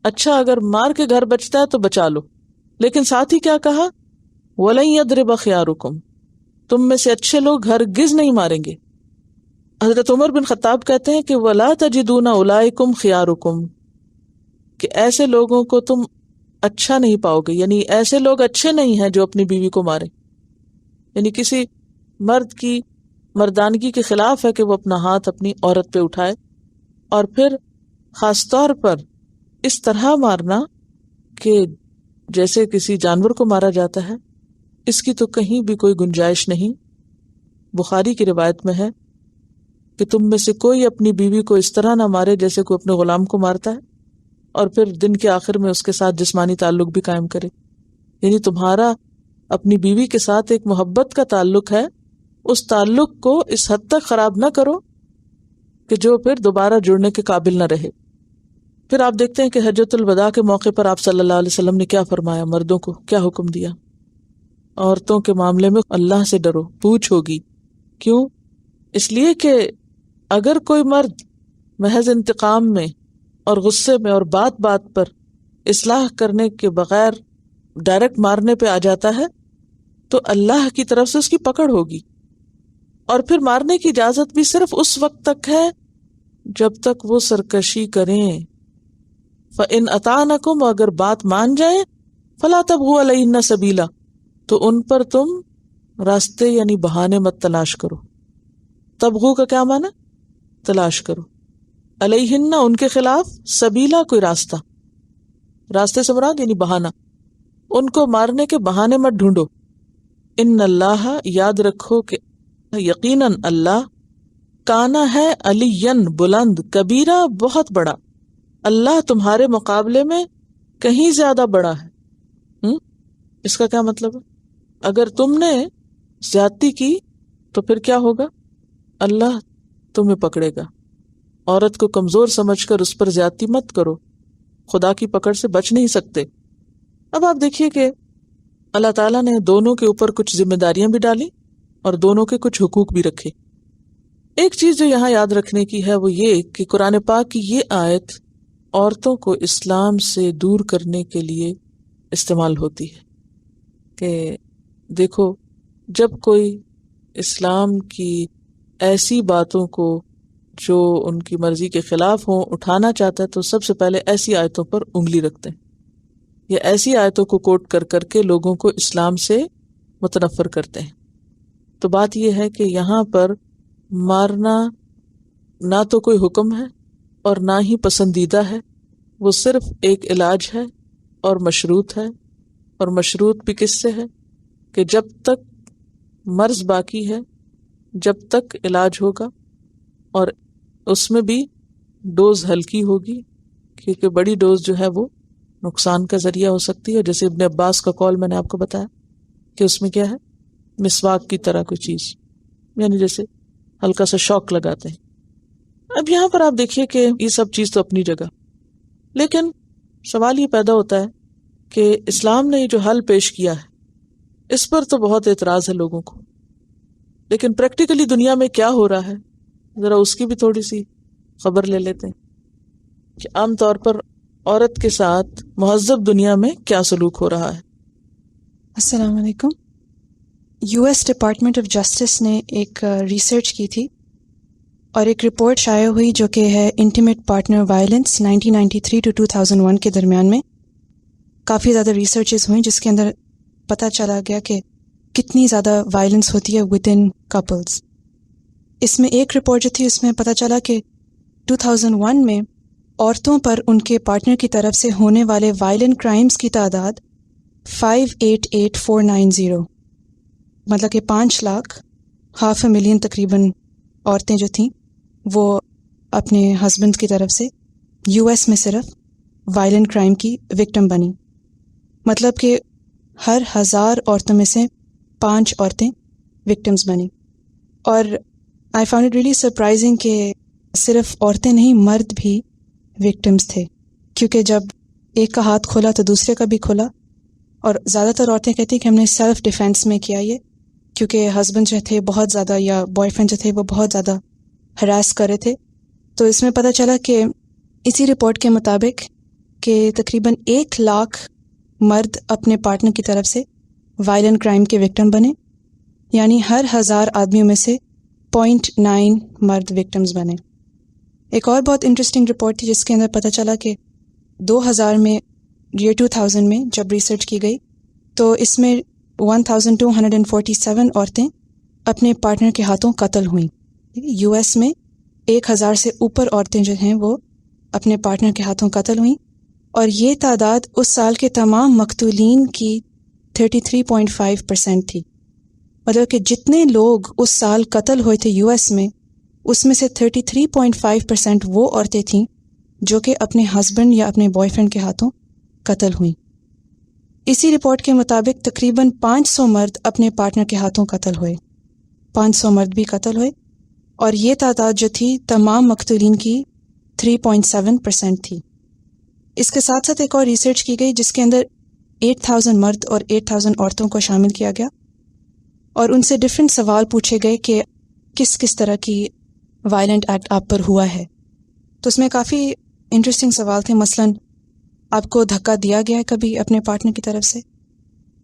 اچھا اگر مار کے گھر بچتا ہے تو بچا لو، لیکن ساتھ ہی کیا کہا؟ وَلَن يَضْرِبَ خِيَارُكُمْ، تم میں سے اچھے لوگ ہرگز نہیں ماریں گے۔ حضرت عمر بن خطاب کہتے ہیں کہ وَلَا تَجِدُونَ أُولَئِكُمْ خِيَارُكُمْ، کہ ایسے لوگوں کو تم اچھا نہیں پاؤ گے، یعنی ایسے لوگ اچھے نہیں ہیں جو اپنی بیوی کو مارے، یعنی کسی مرد کی مردانگی کے خلاف ہے کہ وہ اپنا ہاتھ اپنی عورت پہ اٹھائے، اور پھر خاص طور پر اس طرح مارنا کہ جیسے کسی جانور کو مارا جاتا ہے، اس کی تو کہیں بھی کوئی گنجائش نہیں۔ بخاری کی روایت میں ہے کہ تم میں سے کوئی اپنی بیوی کو اس طرح نہ مارے جیسے کوئی اپنے غلام کو مارتا ہے، اور پھر دن کے آخر میں اس کے ساتھ جسمانی تعلق بھی قائم کرے، یعنی تمہارا اپنی بیوی کے ساتھ ایک محبت کا تعلق ہے، اس تعلق کو اس حد تک خراب نہ کرو کہ جو پھر دوبارہ جڑنے کے قابل نہ رہے۔ پھر آپ دیکھتے ہیں کہ حجۃ الوداع کے موقع پر آپ صلی اللہ علیہ وسلم نے کیا فرمایا، مردوں کو کیا حکم دیا؟ عورتوں کے معاملے میں اللہ سے ڈرو، پوچھ ہوگی۔ کیوں؟ اس لیے کہ اگر کوئی مرد محض انتقام میں اور غصے میں اور بات بات پر اصلاح کرنے کے بغیر ڈائریکٹ مارنے پہ آ جاتا ہے تو اللہ کی طرف سے اس کی پکڑ ہوگی، اور پھر مارنے کی اجازت بھی صرف اس وقت تک ہے جب تک وہ سرکشی کریں۔ فَإِنْ أَطَعْنَكُمْ، اگر بات مان جائیں، فَلَا تَبْغُوا عَلَيْهِنَّ سَبِيلًا، تو ان پر تم راستے یعنی بہانے مت تلاش کرو۔ تبغو کا کیا معنی؟ تلاش کرو، علیہن ان کے خلاف، سبیلا کوئی راستہ، راستے سے مراد یعنی بہانہ، ان کو مارنے کے بہانے مت ڈھونڈو۔ ان اللہ، یاد رکھو کہ یقیناً اللہ، کانا ہے علیین بلند، کبیرہ بہت بڑا، اللہ تمہارے مقابلے میں کہیں زیادہ بڑا ہے۔ اس کا کیا مطلب ہے؟ اگر تم نے زیادتی کی تو پھر کیا ہوگا؟ اللہ تمہیں پکڑے گا، عورت کو کمزور سمجھ کر اس پر زیادتی مت کرو، خدا کی پکڑ سے بچ نہیں سکتے۔ اب آپ دیکھیے کہ اللہ تعالیٰ نے دونوں کے اوپر کچھ ذمہ داریاں بھی ڈالی اور دونوں کے کچھ حقوق بھی رکھے۔ ایک چیز جو یہاں یاد رکھنے کی ہے وہ یہ کہ قرآن پاک کی یہ آیت عورتوں کو اسلام سے دور کرنے کے لیے استعمال ہوتی ہے کہ دیکھو، جب کوئی اسلام کی ایسی باتوں کو جو ان کی مرضی کے خلاف ہوں اٹھانا چاہتا ہے تو سب سے پہلے ایسی آیتوں پر انگلی رکھتے ہیں، یا ایسی آیتوں کو کوٹ کر کر کے لوگوں کو اسلام سے متنفر کرتے ہیں۔ تو بات یہ ہے کہ یہاں پر مارنا نہ تو کوئی حکم ہے اور نہ ہی پسندیدہ ہے، وہ صرف ایک علاج ہے اور مشروط ہے، اور مشروط بھی کس سے ہے کہ جب تک مرض باقی ہے، جب تک علاج ہوگا، اور اس میں بھی ڈوز ہلکی ہوگی، کیونکہ بڑی ڈوز جو ہے وہ نقصان کا ذریعہ ہو سکتی ہے، جیسے ابن عباس کا قول میں نے آپ کو بتایا کہ اس میں کیا ہے، مسواک کی طرح کوئی چیز، یعنی جیسے ہلکا سا شوک لگاتے ہیں۔ اب یہاں پر آپ دیکھیے کہ یہ سب چیز تو اپنی جگہ، لیکن سوال یہ پیدا ہوتا ہے کہ اسلام نے یہ جو حل پیش کیا ہے اس پر تو بہت اعتراض ہے لوگوں کو، لیکن پریکٹیکلی دنیا میں کیا ہو رہا ہے ذرا اس کی بھی تھوڑی سی خبر لے لیتے ہیں کہ عام طور پر عورت کے ساتھ مہذب دنیا میں کیا سلوک ہو رہا ہے۔ السلام علیکم۔ U S department of justice نے ایک ریسرچ کی تھی اور ایک رپورٹ شائع ہوئی جو کہ ہے انٹیمیٹ پارٹنر وائلنس 1993 to 2001 کے درمیان میں کافی زیادہ ریسرچز ہوئیں جس کے اندر پتہ چلا گیا کہ کتنی زیادہ وائلنس ہوتی ہے ود ان کپلز۔ اس میں ایک رپورٹ جو تھی اس میں پتہ چلا کہ 2001 میں عورتوں پر ان کے پارٹنر کی طرف سے ہونے والے وائلنٹ کرائمز کی تعداد 588,490، مطلب کہ 5,50,000 تقریباً عورتیں جو تھیں وہ اپنے ہسبینڈ کی طرف سے یو ایس میں صرف وائلنٹ کرائم کی وکٹم بنی، مطلب کہ ہر 1000 عورتوں میں سے 5 عورتیں وکٹمز بنی۔ اور I found it really surprising کہ صرف عورتیں نہیں، مرد بھی وکٹمز تھے، کیونکہ جب ایک کا ہاتھ کھولا تو دوسرے کا بھی کھولا، اور زیادہ تر عورتیں کہتی ہیں کہ ہم نے سیلف ڈیفینس میں کیا یہ، کیونکہ ہسبینڈ جو تھے بہت زیادہ یا بوائے فرینڈ جو تھے وہ بہت زیادہ ہراس کر رہے تھے۔ تو اس میں پتہ چلا کہ اسی رپورٹ کے مطابق کہ تقریباً 1,00,000 مرد اپنے پارٹنر کی طرف سے وائلنٹ کرائم کے وکٹم بنے، یعنی ہر 1000 آدمیوں میں سے 0.9 مرد وکٹمز بنے۔ ایک اور بہت انٹرسٹنگ رپورٹ تھی جس کے اندر پتہ چلا کہ 2000 میں ایئر 2000 میں جب ریسرچ کی گئی تو اس میں 1247 عورتیں اپنے پارٹنر کے ہاتھوں قتل ہوئیں۔ یو ایس میں 1000 سے اوپر عورتیں جو ہیں وہ اپنے پارٹنر کے ہاتھوں قتل ہوئیں، اور یہ تعداد اس سال کے تمام مقتولین کی 33.5% تھی۔ مطلب کہ جتنے لوگ اس سال قتل ہوئے تھے یو ایس میں، اس میں سے 33.5% وہ عورتیں تھیں جو کہ اپنے ہسبینڈ یا اپنے بوائے فرینڈ کے ہاتھوں قتل ہوئیں۔ اسی رپورٹ کے مطابق تقریباً 500 مرد اپنے پارٹنر کے ہاتھوں قتل ہوئے، 500 مرد بھی قتل ہوئے، اور یہ تعداد جو تھی تمام مقتولین کی 3.7% تھی۔ اس کے ساتھ ساتھ ایک اور ریسرچ کی گئی جس کے اندر 8,000 مرد اور 8,000 عورتوں کو شامل کیا گیا، اور ان سے ڈفرینٹ سوال پوچھے گئے کہ کس کس طرح کی وائلنٹ ایکٹ آپ پر ہوا ہے۔ تو اس میں کافی انٹرسٹنگ سوال تھے، مثلاً آپ کو دھکا دیا گیا ہے کبھی اپنے پارٹنر کی طرف سے؟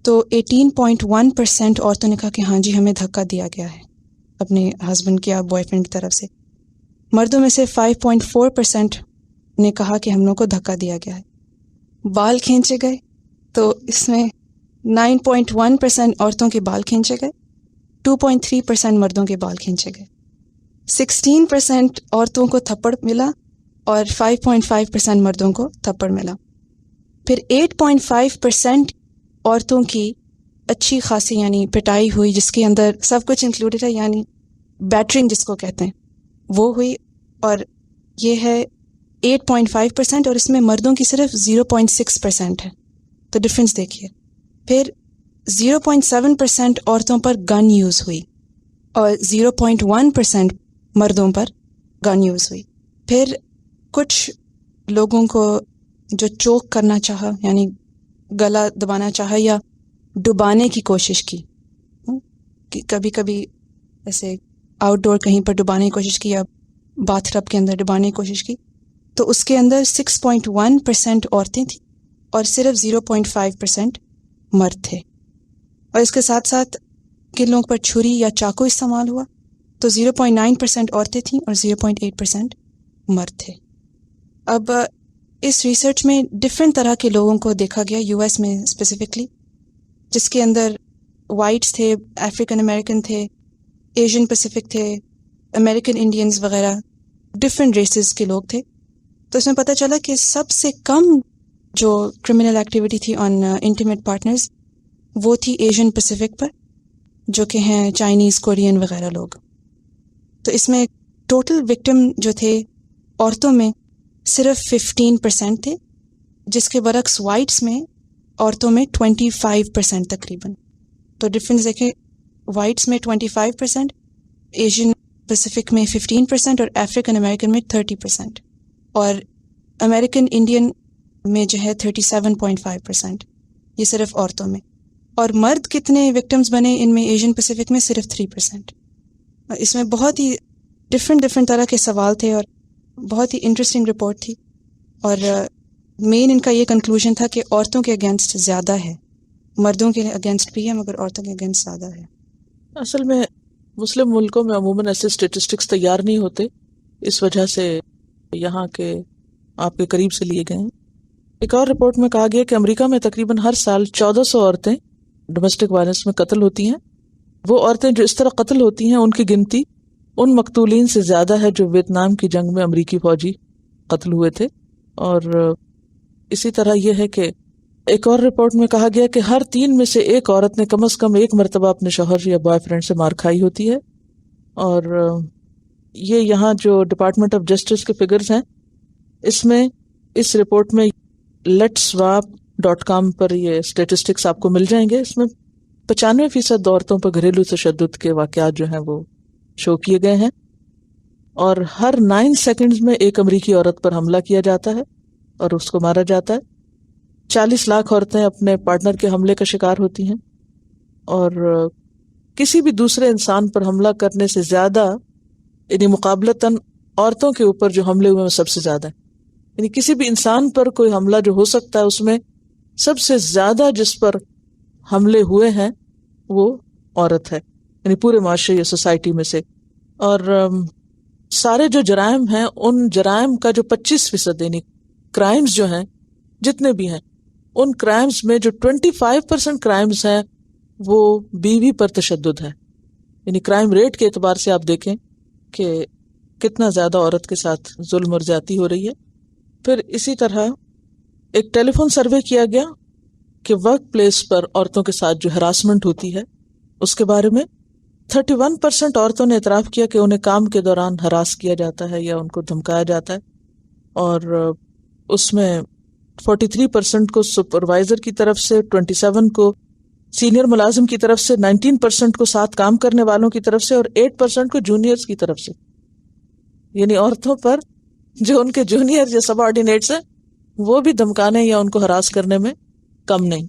تو 18.1% عورتوں نے کہا کہ ہاں جی ہمیں دھکا دیا گیا ہے اپنے ہسبینڈ کی یا بوائے فرینڈ کی طرف سے۔ مردوں میں سے 5.4% نے کہا کہ ہم لوگوں کو دھکا دیا گیا ہے۔ بال کھینچے گئے تو اس میں 9.1% عورتوں کے بال کھینچے گئے، 2.3% مردوں کے بال کھینچے گئے، 16% عورتوں کو تھپڑ ملا اور 5.5% مردوں کو تھپڑ ملا۔ پھر 8.5% عورتوں کی اچھی خاصی یعنی پٹائی ہوئی، جس کے اندر سب کچھ انکلوڈیڈ ہے، یعنی بیٹرنگ جس کو کہتے ہیں وہ ہوئی، اور یہ ہے 8.5%، اور اس میں مردوں کی صرف 0.6% ہے۔ تو ڈفرینس دیکھیے۔ پھر 0.7% عورتوں پر گن یوز ہوئی اور 0.1% مردوں پر گن یوز ہوئی۔ پھر کچھ لوگوں کو جو چوک کرنا چاہا یعنی گلا دبانا چاہا یا ڈبانے کی کوشش کی، کہ کبھی کبھی ایسے آؤٹ ڈور کہیں پر ڈبانے کی کوشش کی یا باتھ ٹب کے اندر ڈبانے کی کوشش کی، تو اس کے اندر 6.1% عورتیں تھیں اور صرف 0.5% مرد تھے. اور اس کے ساتھ ساتھ کن لوگوں پر چھری یا چاقو استعمال ہوا تو 0.9% عورتیں تھیں اور 0.8% مرد تھے. اب اس ریسرچ میں ڈفرینٹ طرح کے لوگوں کو دیکھا گیا یو ایس میں اسپیسیفکلی، جس کے اندر وائٹس تھے، افریقن امریکن تھے، ایشین پیسیفک تھے، امریکن انڈینز وغیرہ، ڈفرینٹ ریسز کے لوگ تھے. تو اس میں پتہ چلا کہ سب سے کم جو کرمنل ایکٹیویٹی تھی آن انٹیمیٹ پارٹنرز وہ تھی ایشین پیسیفک پر، جو کہ ہیں چائنیز، کورین وغیرہ لوگ. تو اس میں ٹوٹل وکٹم جو تھے عورتوں میں صرف 15% تھے، جس کے برعکس وائٹس میں عورتوں میں 25% تقریباً. تو ڈفرینس دیکھیں، وائٹس میں 25%، ایشین پیسیفک میں 15% اور افریقن امریکن میں 30%، اور امریکن انڈین میں جو ہے 37.5%. یہ صرف عورتوں میں. اور مرد کتنے وکٹمز بنے ان میں؟ ایشین پیسیفک میں صرف 3%. اس میں بہت ہی ڈفرینٹ طرح کے سوال تھے اور بہت ہی انٹرسٹنگ رپورٹ تھی. اور مین ان کا یہ کنکلوژن تھا کہ عورتوں کے اگینسٹ زیادہ ہے، مردوں کے اگینسٹ بھی ہے مگر عورتوں کے اگینسٹ زیادہ ہے. اصل میں مسلم ملکوں میں عموماً ایسے اسٹیٹسٹکس تیار نہیں ہوتے، اس وجہ سے یہاں کے آپ کے قریب سے لیے گئے ہیں. ایک اور رپورٹ میں کہا گیا کہ امریکہ میں تقریباً ہر سال 1400 عورتیں ڈومیسٹک وائلنس میں قتل ہوتی ہیں. وہ عورتیں جو اس طرح قتل ہوتی ہیں ان کی گنتی ان مقتولین سے زیادہ ہے جو ویتنام کی جنگ میں امریکی فوجی قتل ہوئے تھے. اور اسی طرح یہ ہے کہ ایک اور رپورٹ میں کہا گیا کہ ہر 3 میں سے ایک عورت نے کم از کم ایک مرتبہ اپنے شوہر یا بوائے فرینڈ سے مار کھائی ہوتی ہے. اور یہ یہاں جو ڈپارٹمنٹ آف جسٹس کے فگرز ہیں، اس میں اس رپورٹ میں letswap.com پر یہ اسٹیٹسٹکس آپ کو مل جائیں گے. اس میں 95% عورتوں پر گھریلو تشدد کے واقعات جو ہیں وہ شو کیے گئے ہیں، اور ہر 9 سیکنڈز میں ایک امریکی عورت پر حملہ کیا جاتا ہے اور اس کو مارا جاتا ہے. 40 لاکھ عورتیں اپنے پارٹنر کے حملے کا شکار ہوتی ہیں، اور کسی بھی دوسرے انسان پر حملہ کرنے سے زیادہ یعنی مقابلتاً عورتوں کے اوپر جو حملے ہوئے ہیں سب سے زیادہ ہیں. یعنی کسی بھی انسان پر کوئی حملہ جو ہو سکتا ہے اس میں سب سے زیادہ جس پر حملے ہوئے ہیں وہ عورت ہے، یعنی پورے معاشرے یا سوسائٹی میں سے. اور سارے جو جرائم ہیں ان جرائم کا جو 25% یعنی کرائمز جو ہیں جتنے بھی ہیں ان کرائمز میں جو 25% کرائمز ہیں وہ بیوی پر تشدد ہے. یعنی کرائم ریٹ کے اعتبار سے آپ دیکھیں کہ کتنا زیادہ عورت کے ساتھ ظلم اور زیادتی ہو رہی ہے. پھر اسی طرح ایک ٹیلی فون سروے کیا گیا کہ ورک پلیس پر عورتوں کے ساتھ جو ہراسمنٹ ہوتی ہے اس کے بارے میں 31% عورتوں نے اعتراف کیا کہ انہیں کام کے دوران ہراس کیا جاتا ہے یا ان کو دھمکایا جاتا ہے، اور اس میں 43% کو سپروائزر کی طرف سے، 27% کو سینئر ملازم کی طرف سے، 19% کو ساتھ کام کرنے والوں کی طرف سے، اور 8% کو جونیئرز کی طرف سے. یعنی عورتوں پر جو ان کے جونیئر یا سب آرڈینیٹس ہیں وہ بھی دھمکانے یا ان کو ہراس کرنے میں کم نہیں.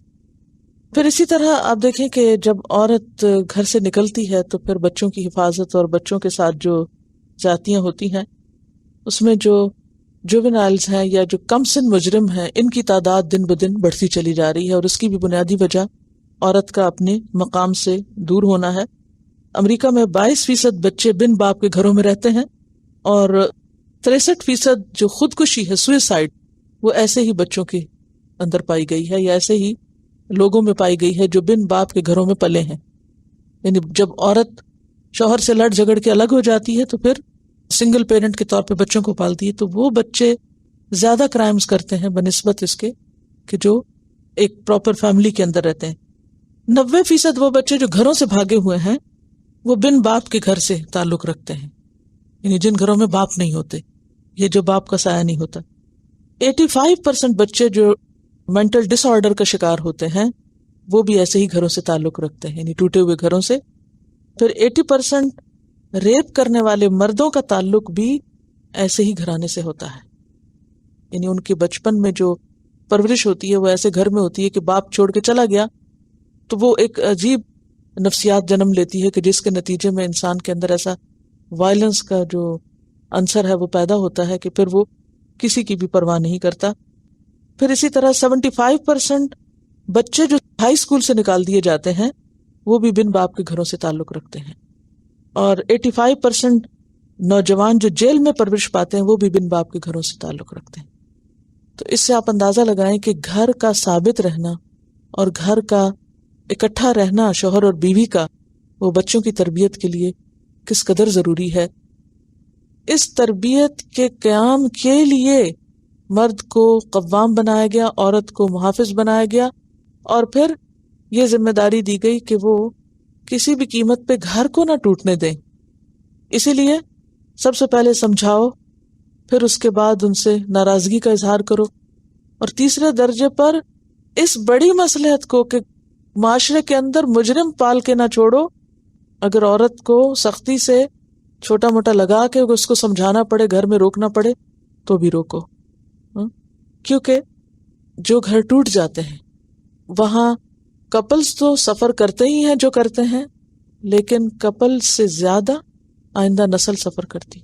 پھر اسی طرح آپ دیکھیں کہ جب عورت گھر سے نکلتی ہے تو پھر بچوں کی حفاظت اور بچوں کے ساتھ جو زیادتیاں ہوتی ہیں اس میں جو جوونائلز ہیں یا جو کم سن مجرم ہیں ان کی تعداد دن بدن بڑھتی چلی جا رہی ہے، اور اس کی بھی بنیادی وجہ عورت کا اپنے مقام سے دور ہونا ہے. امریکہ میں 22% بچے بن باپ کے گھروں میں رہتے ہیں، اور 63% جو خودکشی ہے سوئسائڈ وہ ایسے ہی بچوں کے اندر پائی گئی ہے یا ایسے ہی لوگوں میں پائی گئی ہے جو بن باپ کے گھروں میں پلے ہیں. یعنی جب عورت شوہر سے لڑ جھگڑ کے الگ ہو جاتی ہے تو پھر سنگل پیرنٹ کے طور پہ بچوں کو پالتی ہے، تو وہ بچے زیادہ کرائمز کرتے ہیں بنسبت اس کے کہ جو ایک پراپر فیملی کے اندر رہتے ہیں. 90% وہ بچے جو گھروں سے بھاگے ہوئے ہیں وہ بن باپ کے گھر سے تعلق رکھتے ہیں، یعنی جن گھروں میں باپ نہیں ہوتے، یہ جو باپ کا سایہ نہیں ہوتا. 85% بچے جو مینٹل ڈس آرڈر کا شکار ہوتے ہیں وہ بھی ایسے ہی گھروں سے تعلق رکھتے ہیں، یعنی ٹوٹے ہوئے گھروں سے. پھر 80% ریپ کرنے والے مردوں کا تعلق بھی ایسے ہی گھرانے سے ہوتا ہے. یعنی ان کے بچپن میں جو پرورش ہوتی ہے وہ ایسے گھر میں ہوتی ہے کہ باپ چھوڑ کے چلا گیا تو وہ ایک عجیب نفسیات جنم لیتی ہے کہ جس کے نتیجے میں انسان کے اندر ایسا وائلنس کا جو عنصر ہے وہ پیدا ہوتا ہے کہ پھر وہ کسی کی بھی پرواہ نہیں کرتا. پھر اسی طرح 75% بچے جو ہائی اسکول سے نکال دیے جاتے ہیں وہ بھی بن باپ کے گھروں سے تعلق رکھتے ہیں، اور 85% نوجوان جو جیل میں پرورش پاتے ہیں وہ بھی بن باپ کے گھروں سے تعلق رکھتے ہیں. تو اس سے آپ اندازہ لگائیں کہ گھر کا ثابت رہنا اور گھر کا اکٹھا رہنا شوہر اور بیوی کا وہ بچوں کی تربیت کے لیے کس قدر ضروری ہے. اس تربیت کے قیام کے لیے مرد کو قوام بنایا گیا، عورت کو محافظ بنایا گیا، اور پھر یہ ذمہ داری دی گئی کہ وہ کسی بھی قیمت پہ گھر کو نہ ٹوٹنے دیں. اسی لیے سب سے پہلے سمجھاؤ، پھر اس کے بعد ان سے ناراضگی کا اظہار کرو، اور تیسرے درجے پر اس بڑی مصلحت کو کہ معاشرے کے اندر مجرم پال کے نہ چھوڑو. اگر عورت کو سختی سے چھوٹا موٹا لگا کے اس کو سمجھانا پڑے، گھر میں روکنا پڑے تو بھی روکو، کیونکہ جو گھر ٹوٹ جاتے ہیں وہاں کپلز تو سفر کرتے ہی ہیں جو کرتے ہیں، لیکن کپل سے زیادہ آئندہ نسل سفر کرتی،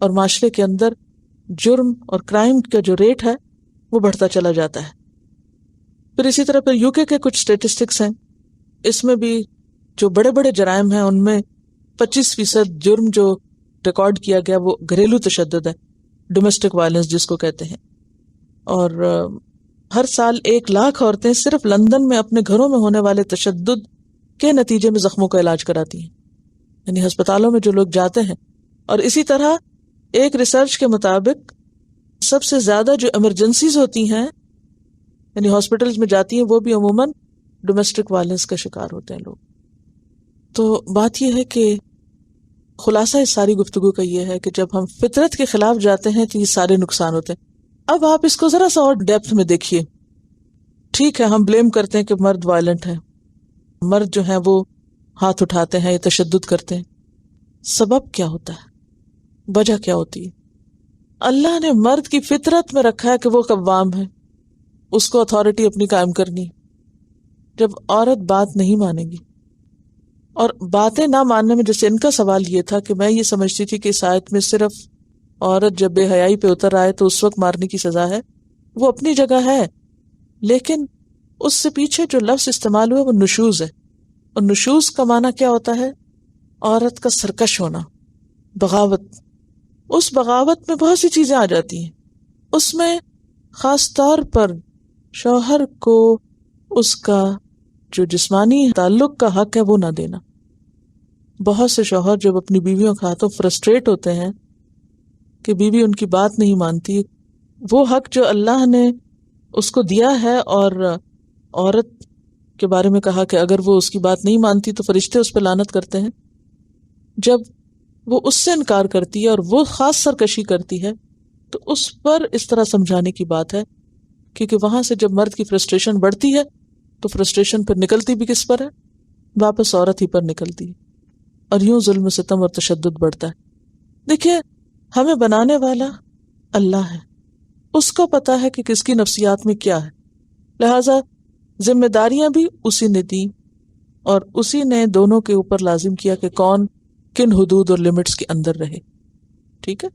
اور معاشرے کے اندر جرم اور کرائم کا جو ریٹ ہے وہ بڑھتا چلا جاتا ہے. پھر اسی طرح پھر UK کے کچھ اسٹیٹسٹکس ہیں، اس میں بھی جو بڑے بڑے جرائم ہیں ان میں 25% جرم جو ریکارڈ کیا گیا وہ گھریلو تشدد ہے، ڈومیسٹک وائلنس جس کو کہتے ہیں. اور ہر سال 1 لاکھ عورتیں صرف لندن میں اپنے گھروں میں ہونے والے تشدد کے نتیجے میں زخموں کا علاج کراتی ہیں، یعنی ہسپتالوں میں جو لوگ جاتے ہیں. اور اسی طرح ایک ریسرچ کے مطابق سب سے زیادہ جو ایمرجنسیز ہوتی ہیں یعنی ہاسپٹلز میں جاتی ہیں وہ بھی عموماً ڈومیسٹک وائلنس کا شکار ہوتے ہیں لوگ. تو بات یہ ہے کہ خلاصہ اس ساری گفتگو کا یہ ہے کہ جب ہم فطرت کے خلاف جاتے ہیں تو یہ سارے نقصان ہوتے ہیں. اب آپ اس کو ذرا سا اور ڈیپتھ میں دیکھیے. ٹھیک ہے ہم بلیم کرتے ہیں کہ مرد وائلنٹ ہیں، مرد جو ہیں وہ ہاتھ اٹھاتے ہیں یا تشدد کرتے ہیں. سبب کیا ہوتا ہے؟ وجہ کیا ہوتی ہے؟ اللہ نے مرد کی فطرت میں رکھا ہے کہ وہ قوام ہے، اس کو اتھارٹی اپنی قائم کرنی. جب عورت بات نہیں مانے گی، اور باتیں نہ ماننے میں جیسے ان کا سوال یہ تھا کہ میں یہ سمجھتی تھی کہ اس آیت میں صرف عورت جب بے حیائی پہ اتر آئے تو اس وقت مارنے کی سزا ہے، وہ اپنی جگہ ہے، لیکن اس سے پیچھے جو لفظ استعمال ہوا وہ نشوز ہے. اور نشوز کا معنی کیا ہوتا ہے؟ عورت کا سرکش ہونا، بغاوت. اس بغاوت میں بہت سی چیزیں آ جاتی ہیں. اس میں خاص طور پر شوہر کو اس کا جو جسمانی تعلق کا حق ہے وہ نہ دینا. بہت سے شوہر جب اپنی بیویوں کے ہاتھوں فرسٹریٹ ہوتے ہیں کہ بیوی ان کی بات نہیں مانتی، وہ حق جو اللہ نے اس کو دیا ہے، اور عورت کے بارے میں کہا کہ اگر وہ اس کی بات نہیں مانتی تو فرشتے اس پہ لعنت کرتے ہیں، جب وہ اس سے انکار کرتی ہے اور وہ خاص سرکشی کرتی ہے تو اس پر اس طرح سمجھانے کی بات ہے، کیونکہ وہاں سے جب مرد کی فرسٹریشن بڑھتی ہے تو فرسٹریشن پھر نکلتی بھی کس پر ہے؟ واپس عورت ہی پر نکلتی ہے، اور یوں ظلم و ستم اور تشدد بڑھتا ہے. دیکھیے ہمیں بنانے والا اللہ ہے، اس کو پتا ہے کہ کس کی نفسیات میں کیا ہے، لہٰذا ذمہ داریاں بھی اسی نے دی، اور اسی نے دونوں کے اوپر لازم کیا کہ کون کن حدود اور لمٹس کے اندر رہے. ٹھیک ہے.